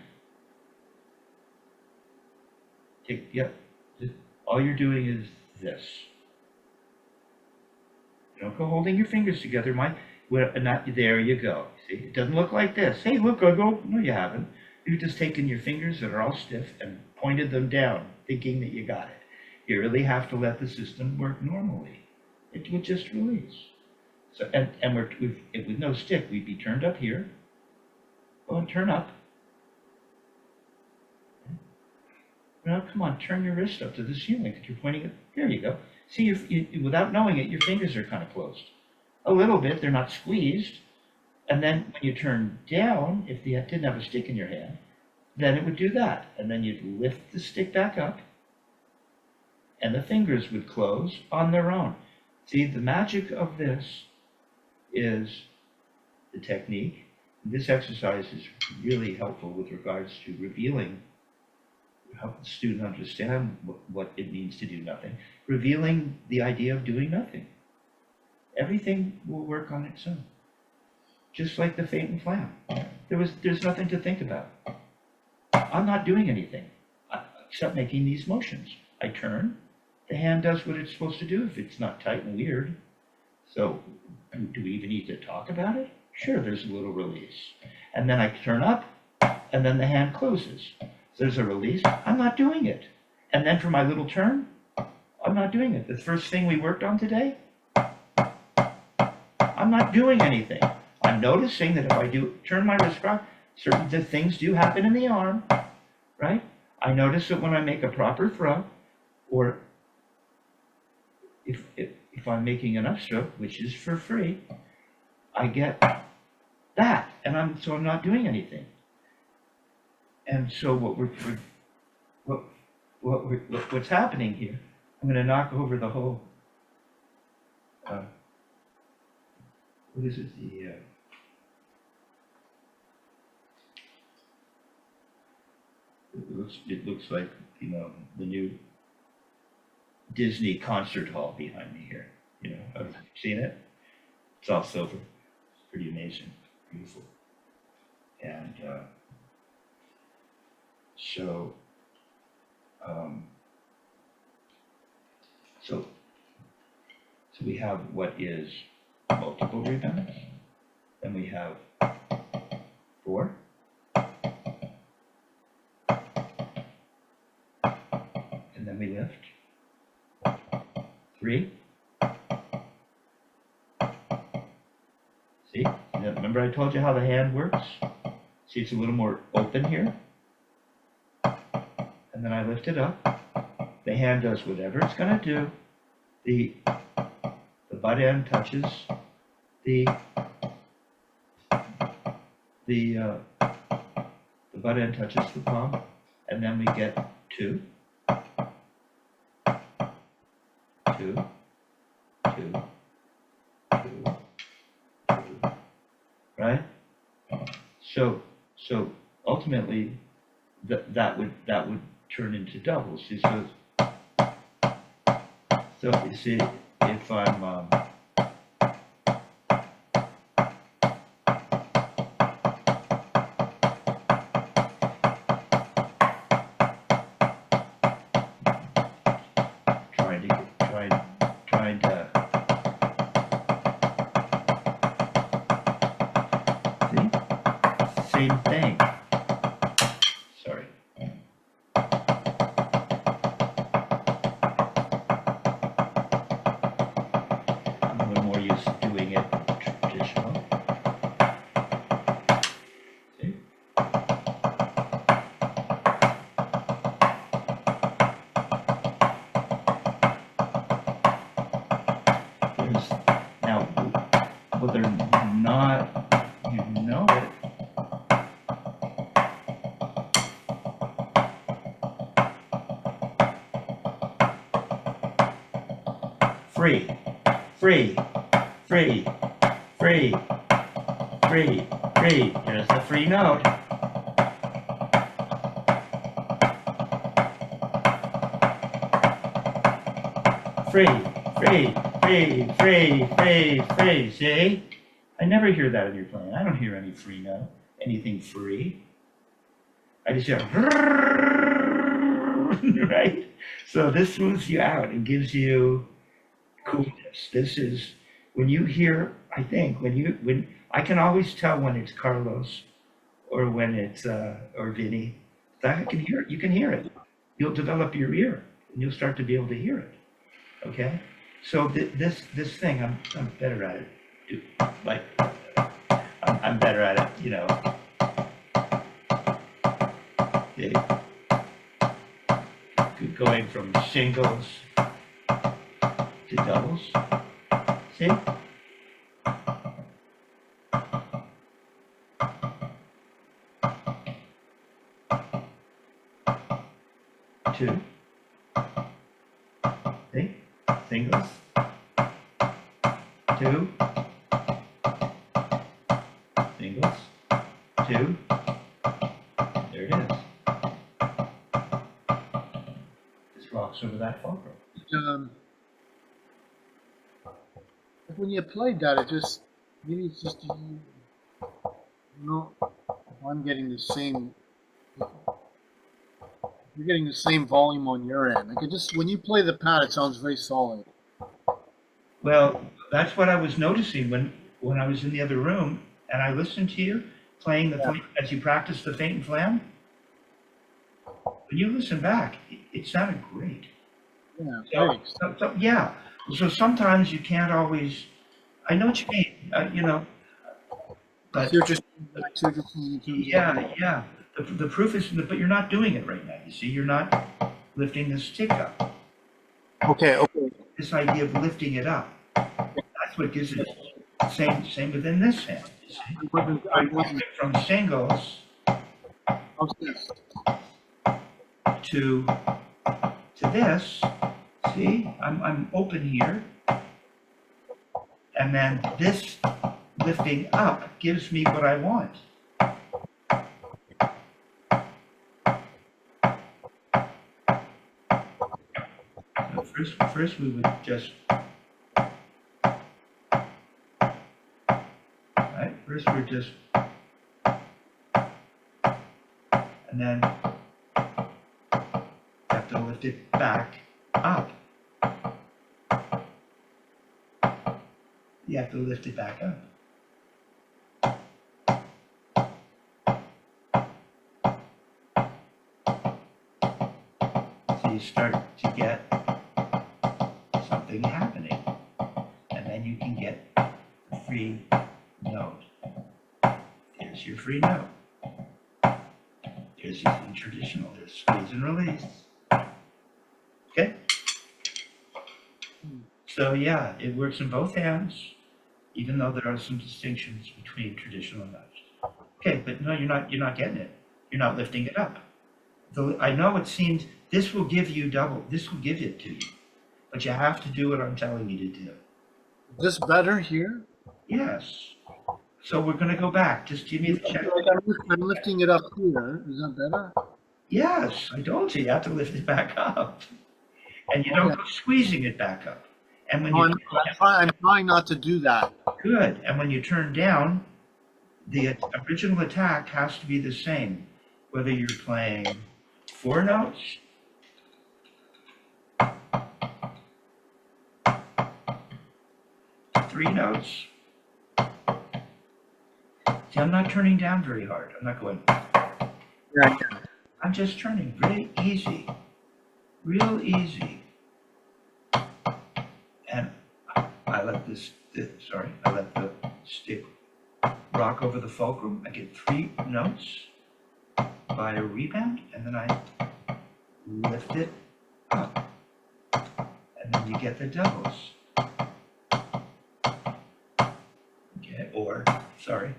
All you're doing is this. Don't go holding your fingers together. There you go. See, it doesn't look like this. Hey, look, no, you haven't. You've just taken your fingers that are all stiff and pointed them down, thinking that you got it. You really have to let the system work normally. It would just release. So, and with no stick, we'd be turned up here. Go and turn up. Now, come on, turn your wrist up to the ceiling that you're pointing at. There you go. See, without knowing it, your fingers are kind of closed. A little bit, they're not squeezed. And then when you turn down, if you didn't have a stick in your hand, then it would do that. And then you'd lift the stick back up, and the fingers would close on their own. See, the magic of this is the technique. This exercise is really helpful with regards to revealing, help the student understand what it means to do nothing, revealing the idea of doing nothing. Everything will work on its own. Just like the Feint and Flam. There's nothing to think about. I'm not doing anything except making these motions. I turn, the hand does what it's supposed to do if it's not tight and weird. So do we even need to talk about it? Sure, there's a little release. And then I turn up, and then the hand closes. So there's a release. I'm not doing it. And then for my little turn, I'm not doing it. The first thing we worked on today, I'm not doing anything. I'm noticing that if I turn my wrist around, certain things do happen in the arm, right? I notice that when I make a proper throw, or if I'm making an upstroke, which is for free, I get that, and I'm not doing anything. And so what's happening here? I'm going to knock over the whole. What is it? It looks like, you know, the new Disney concert hall behind me here. You know, I've seen it. It's all silver. It's pretty amazing, beautiful. And so we have what is multiple rebounds, then we have 4, and then we lift 3. See, remember I told you how the hand works? See, it's a little more open here, and then I lift it up. The hand does whatever it's going to do. The butt end touches the butt end touches the palm, and then we get 2, 2, 2, 2, 2, right? So ultimately that would turn into doubles. See, so you see, if I'm trying to see, same thing. Sorry. But they're not, you know it. Free, free, free, free, free, free. There's the free note. Free, free, free, free, free, free. See? I never hear that in your playing. I don't hear any free note, anything free. I just hear, right? So this smooths you out and gives you coolness. This is, when you hear, I think, when I can always tell when it's Carlos or when it's, or Vinny. I can hear it. You can hear it. You'll develop your ear and you'll start to be able to hear it. Okay? So this thing, I'm better at it. Like, I'm better at it, you know. Okay. Going from singles to doubles. See? Two. See? Singles. 2. Singles. 2. There it is. Just rocks over that fulcrum. When you played that, maybe it's just you know, I'm getting the same. You're getting the same volume on your end. Like when you play the pad, it sounds very solid. Well, that's what I was noticing when I was in the other room and I listened to you playing as you practice the Feint and Flam. When you listen back, it sounded great. Yeah, yeah. So sometimes you can't always. I know what you mean. You know, but yeah. The proof is, but you're not doing it right now. You see, you're not lifting the stick up. Okay. this idea of lifting it up. That's what gives it, same within this hand. You see? I wasn't. From singles to this, see, I'm open here, and then this lifting up gives me what I want. So first we would just, right, first we're just, and then you have to lift it back up. You have to lift it back up. So you start to get something happening, and then you can get the free note. Here's your free note. Here's your traditional. There's squeeze and release. Okay? So yeah, it works in both hands, even though there are some distinctions between traditional and others. Okay, but no, you're not getting it. You're not lifting it up. Though I know it seems this will give you double. This will give it to you, but you have to do what I'm telling you to do. Is this better here? Yes. So we're going to go back. Just give me the check. I'm lifting it up here. Is that better? Yes, I told you, you have to lift it back up. And you don't go squeezing it back up. And when I'm trying not to do that. Good. And when you turn down, the original attack has to be the same, whether you're playing 4 notes, three notes. See, I'm not turning down very hard. I'm not going. Yeah. I'm just turning very easy, real easy. And I let I let the stick rock over the fulcrum. I get 3 notes by a rebound, and then I lift it up. And then you get the doubles. Okay, or, sorry,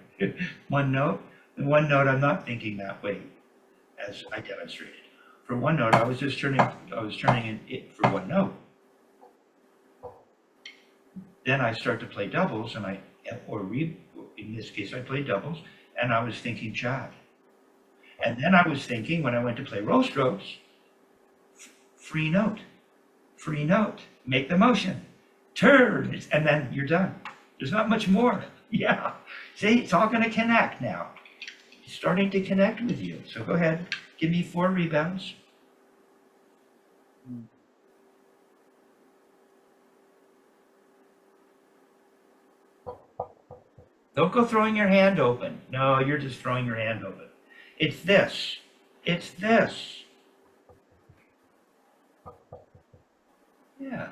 one note. And one note, I'm not thinking that way, as I demonstrated. For one note, I was turning it for one note. Then I start to play doubles, and in this case, I played doubles, and I was thinking jab. And then I was thinking, when I went to play roll strokes, free note, make the motion, turn, and then you're done. There's not much more. Yeah. See, it's all going to connect now. It's starting to connect with you. So go ahead, give me 4 rebounds. Don't go throwing your hand open. No, you're just throwing your hand open. It's this. It's this. Yeah.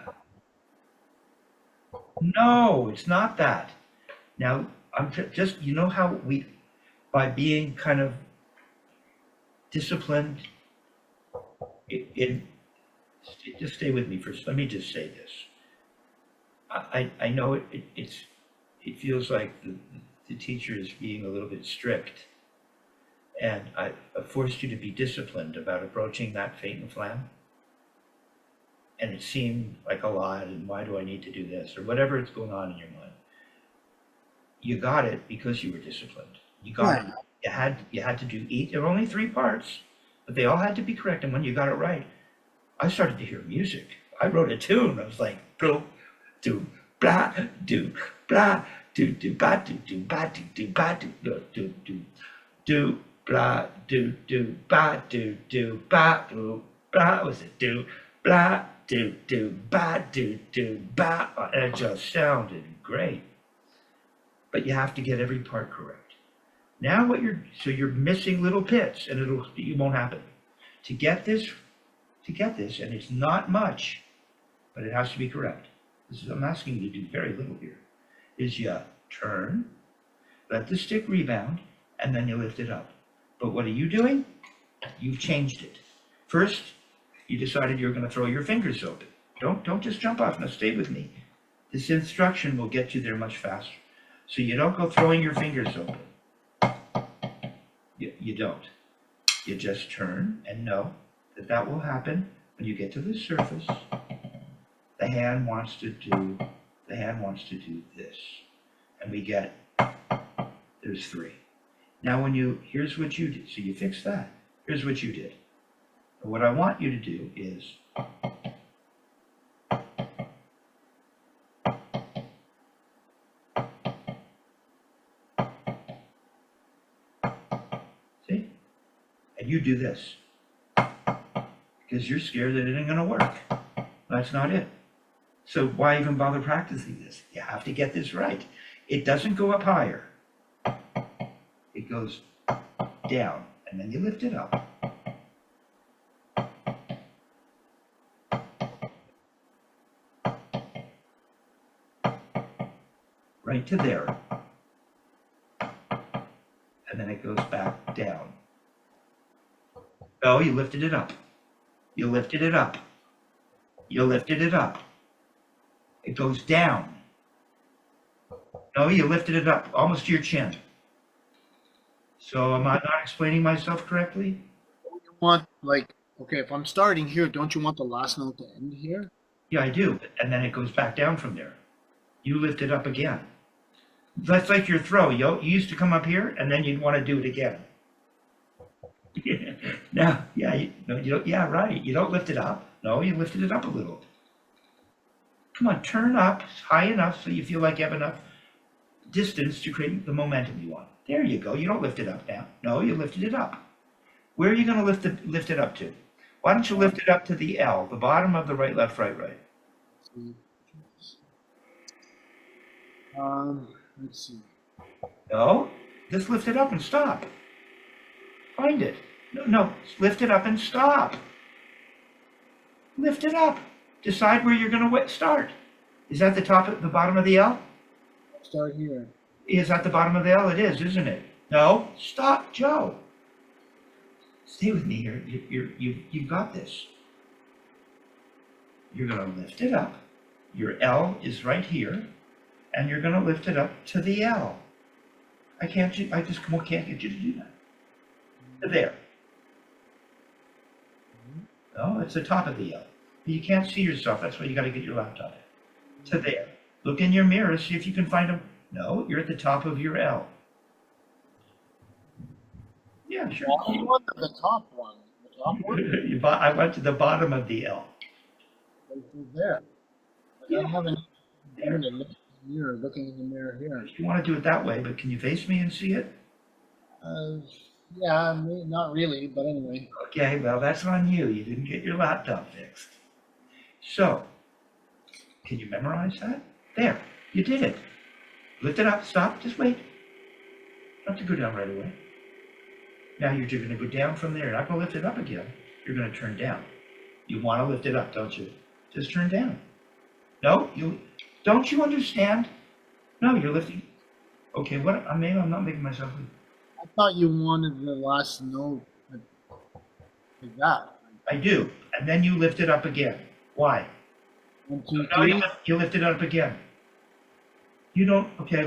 No, it's not that. Now, I'm just, you know how by being kind of disciplined, just stay with me first. Let me just say this. I know it feels like the teacher is being a little bit strict, and I forced you to be disciplined about approaching that Feint and Flam. And it seemed like a lot, and why do I need to do this, or whatever is going on in your mind. You got it because you were disciplined. You got it. You had to do each. There were only 3 parts, but they all had to be correct. And when you got it right, I started to hear music. I wrote a tune. I was like, do, do, blah, do, blah, do, do, ba, do, do, ba, do, do, ba, do, do, do, do, blah, do, do, ba, do, do, ba, do, blah. Was it do, blah, do, do, ba, do, do, ba? And it just sounded great. But you have to get every part correct. Now you're missing little bits, and it won't happen. To get this, and it's not much, but it has to be correct. I'm asking you to do very little here. Is you turn, let the stick rebound, and then you lift it up. But what are you doing? You've changed it. First, you decided you're going to throw your fingers open. Don't just jump off. Now stay with me. This instruction will get you there much faster. So you don't go throwing your fingers open. You don't. You just turn and know that that will happen when you get to the surface. The hand wants to do this. And we get, there's 3. Now here's what you did. So you fix that. Here's what you did. And what I want you to do is, see? And you do this. Because you're scared that it ain't gonna work. That's not it. So why even bother practicing this? You have to get this right. It doesn't go up higher. It goes down, and then you lift it up. Right to there. And then it goes back down. Oh, you lifted it up. You lifted it up. You lifted it up. It goes down. No, you lifted it up, almost to your chin. So am I not explaining myself correctly? You want, like, okay, if I'm starting here, don't you want the last note to end here? Yeah, I do. And then it goes back down from there. You lift it up again. That's like your throw. You used to come up here, and then you'd want to do it again. Now, yeah, you don't, yeah, right. You don't lift it up. No, you lifted it up a little. Come on, turn up high enough so you feel like you have enough distance to create the momentum you want. There you go. You don't lift it up now. No, you lifted it up. Where are you going to lift it up to? Why don't you lift it up to the L, the bottom of the right, left, right, right? Let's see. No, just lift it up and stop. Find it. No, lift it up and stop. Lift it up. Decide where you're going to start. Is that the bottom of the L? Start here. Is that the bottom of the L? It is, isn't it? No, stop, Joe. Stay with me here. You've got this. You're going to lift it up. Your L is right here, and you're going to lift it up to the L. I just can't get you to do that. To there. No, it's the top of the L. You can't see yourself. That's why you got to get your laptop in. To there. Look in your mirror, see if you can find them. No, you're at the top of your L. Yeah, sure. Well, you want the top one. The top one? I went to the bottom of the L. There. Like, Yeah. I'm having mirror, looking in the mirror here. You want to do it that way, but can you face me and see it? Yeah, not really, but anyway. Okay, well, that's on you. You didn't get your laptop fixed. So, can you memorize that? There, you did it. Lift it up, stop, just wait. Not to go down right away. Now you're going to go down from there. You're not going to lift it up again. You're going to turn down. You want to lift it up, don't you? Just turn down. No, don't you understand? No, you're lifting. Okay, maybe I'm not making myself. I thought you wanted the last note like that. I do, and then you lift it up again. Why? 1, 2, No, 3. you lift it up again. You don't. Okay,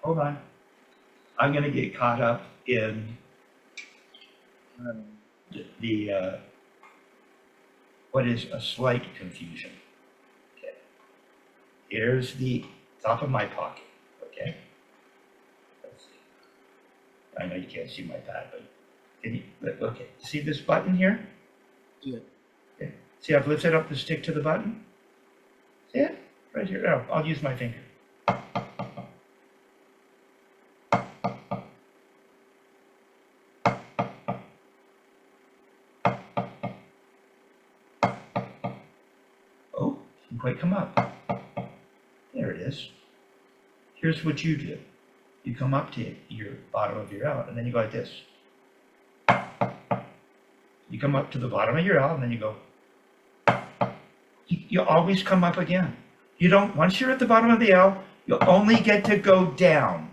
hold on. I'm going to get caught up in the what is a slight confusion. Okay. Here's the top of my pocket. Okay. Let's see. I know you can't see my pad, but can you? Okay. See this button here? Yeah. Okay. See, I've lifted up the stick to the button. See it? Right here. Oh, I'll use my finger. Oh, didn't quite come up. There it is. Here's what you do. You come up to your bottom of your L, and then you go like this. You come up to the bottom of your L, and then you go. You always come up again. You don't, once you're at the bottom of the L, you'll only get to go down.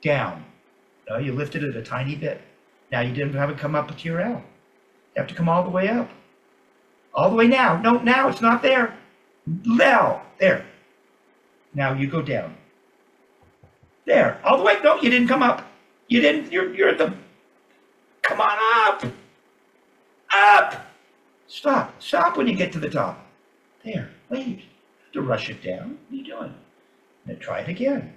Down. You lifted it a tiny bit. Now you didn't have it come up to your L. You have to come all the way up. All the way now. No, now it's not there. Now, there. Now you go down. There, all the way. No, you didn't come up. You didn't, you're at the, come on up. Up. Stop when you get to the top. There, wait. To rush it down. What are you doing? Now try it again.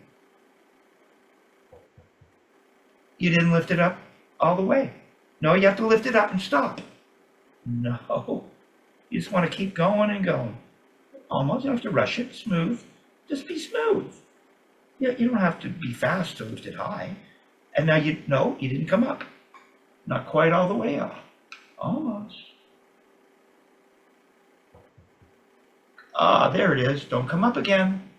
You didn't lift it up all the way. No, you have to lift it up and stop. No, you just want to keep going and going. Almost, you don't have to rush it, smooth. Just be smooth. You don't have to be fast to lift it high. And now no, you didn't come up. Not quite all the way up. Almost. Ah, there it is. Don't come up again.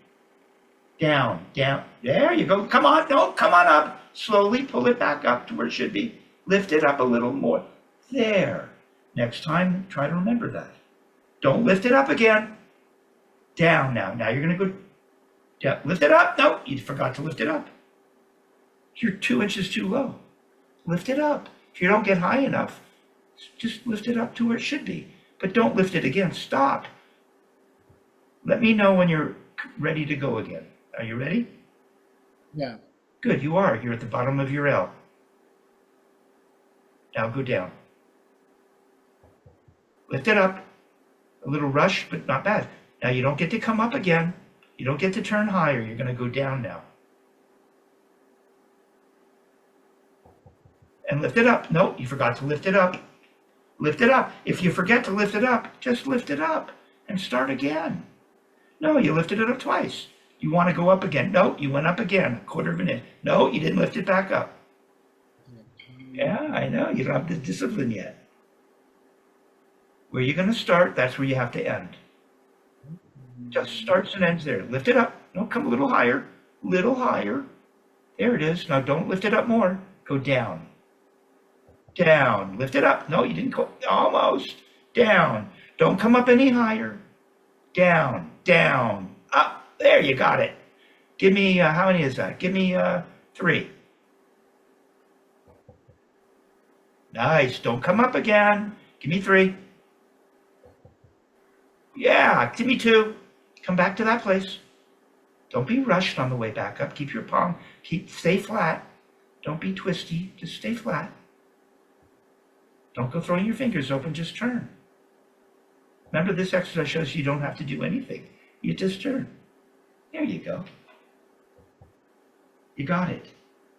Down. There you go. Come on. No, come on up. Slowly pull it back up to where it should be. Lift it up a little more. There. Next time, try to remember that. Don't lift it up again. Down now. Now you're going to go down. Lift it up. No, you forgot to lift it up. You're 2 inches too low. Lift it up. If you don't get high enough, just lift it up to where it should be. But don't lift it again. Stop. Let me know when you're ready to go again. Are you ready? Yeah. Good, you are. You're at the bottom of your L. Now go down. Lift it up. A little rush, but not bad. Now you don't get to come up again. You don't get to turn higher. You're going to go down now. And lift it up. No, you forgot to lift it up. Lift it up. If you forget to lift it up, just lift it up and start again. No, you lifted it up twice. You want to go up again. No, you went up again, 1/4 of an inch. No, you didn't lift it back up. Yeah, I know. You don't have the discipline yet. Where you're going to start, that's where you have to end. Just starts and ends there. Lift it up. No, come a little higher. Little higher. There it is. Now don't lift it up more. Go down. Down. Lift it up. No, you didn't go. Almost. Down. Don't come up any higher. Down. Down. Up. There, you got it. Give me, how many is that? Give me 3. Nice. Don't come up again. Give me 3. Yeah, give me 2. Come back to that place. Don't be rushed on the way back up. Keep your palm, stay flat. Don't be twisty, just stay flat. Don't go throwing your fingers open, just turn. Remember, this exercise shows you don't have to do anything. You just turn. There you go. You got it.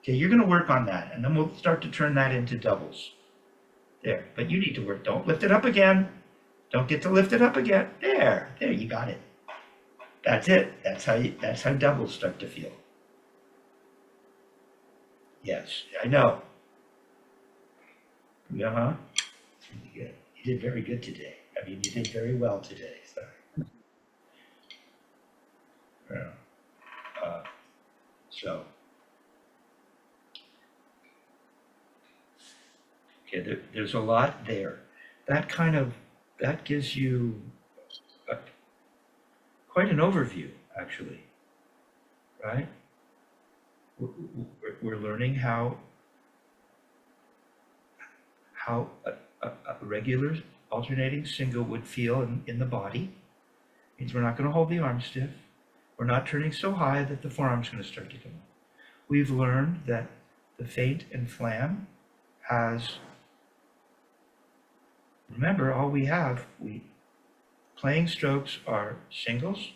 Okay, you're gonna work on that, and then we'll start to turn that into doubles. There, but you need to work. Don't lift it up again. Don't get to lift it up again. There, you got it. That's it. That's how doubles start to feel. Yes, I know. Uh-huh. It's really good. You did very good today. I mean, you did very well today. So. Okay, there's a lot there. That gives you quite an overview, actually, right? We're learning how a regular alternating single would feel in the body. Means we're not going to hold the arm stiff. We're not turning so high that the forearm's going to start to come up. We've learned that the feint and flam has, remember, all we have, playing strokes are singles,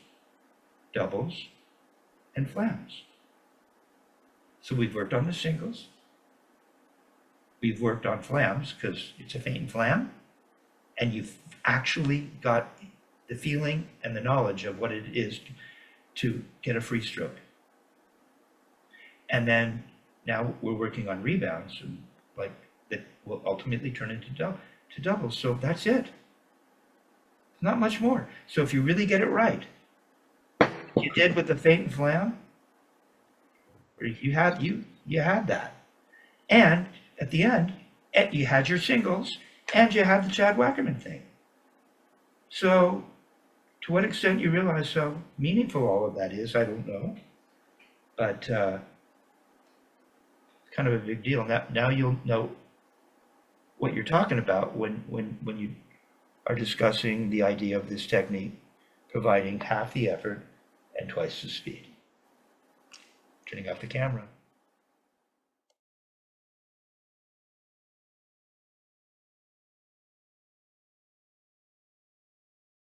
doubles, and flams. So we've worked on the singles. We've worked on flams because it's a feint and flam, and you've actually got the feeling and the knowledge of what it is to get a free stroke. And then now we're working on rebounds, and like that will ultimately turn into doubles. So that's it. Not much more. So if you really get it right, you did with the feint and flam, you had that, and at the end you had your singles and you had the Chad Wackerman thing. So to what extent you realize how meaningful all of that is, I don't know, but kind of a big deal. Now you'll know what you're talking about when you are discussing the idea of this technique, providing half the effort and twice the speed. Turning off the camera.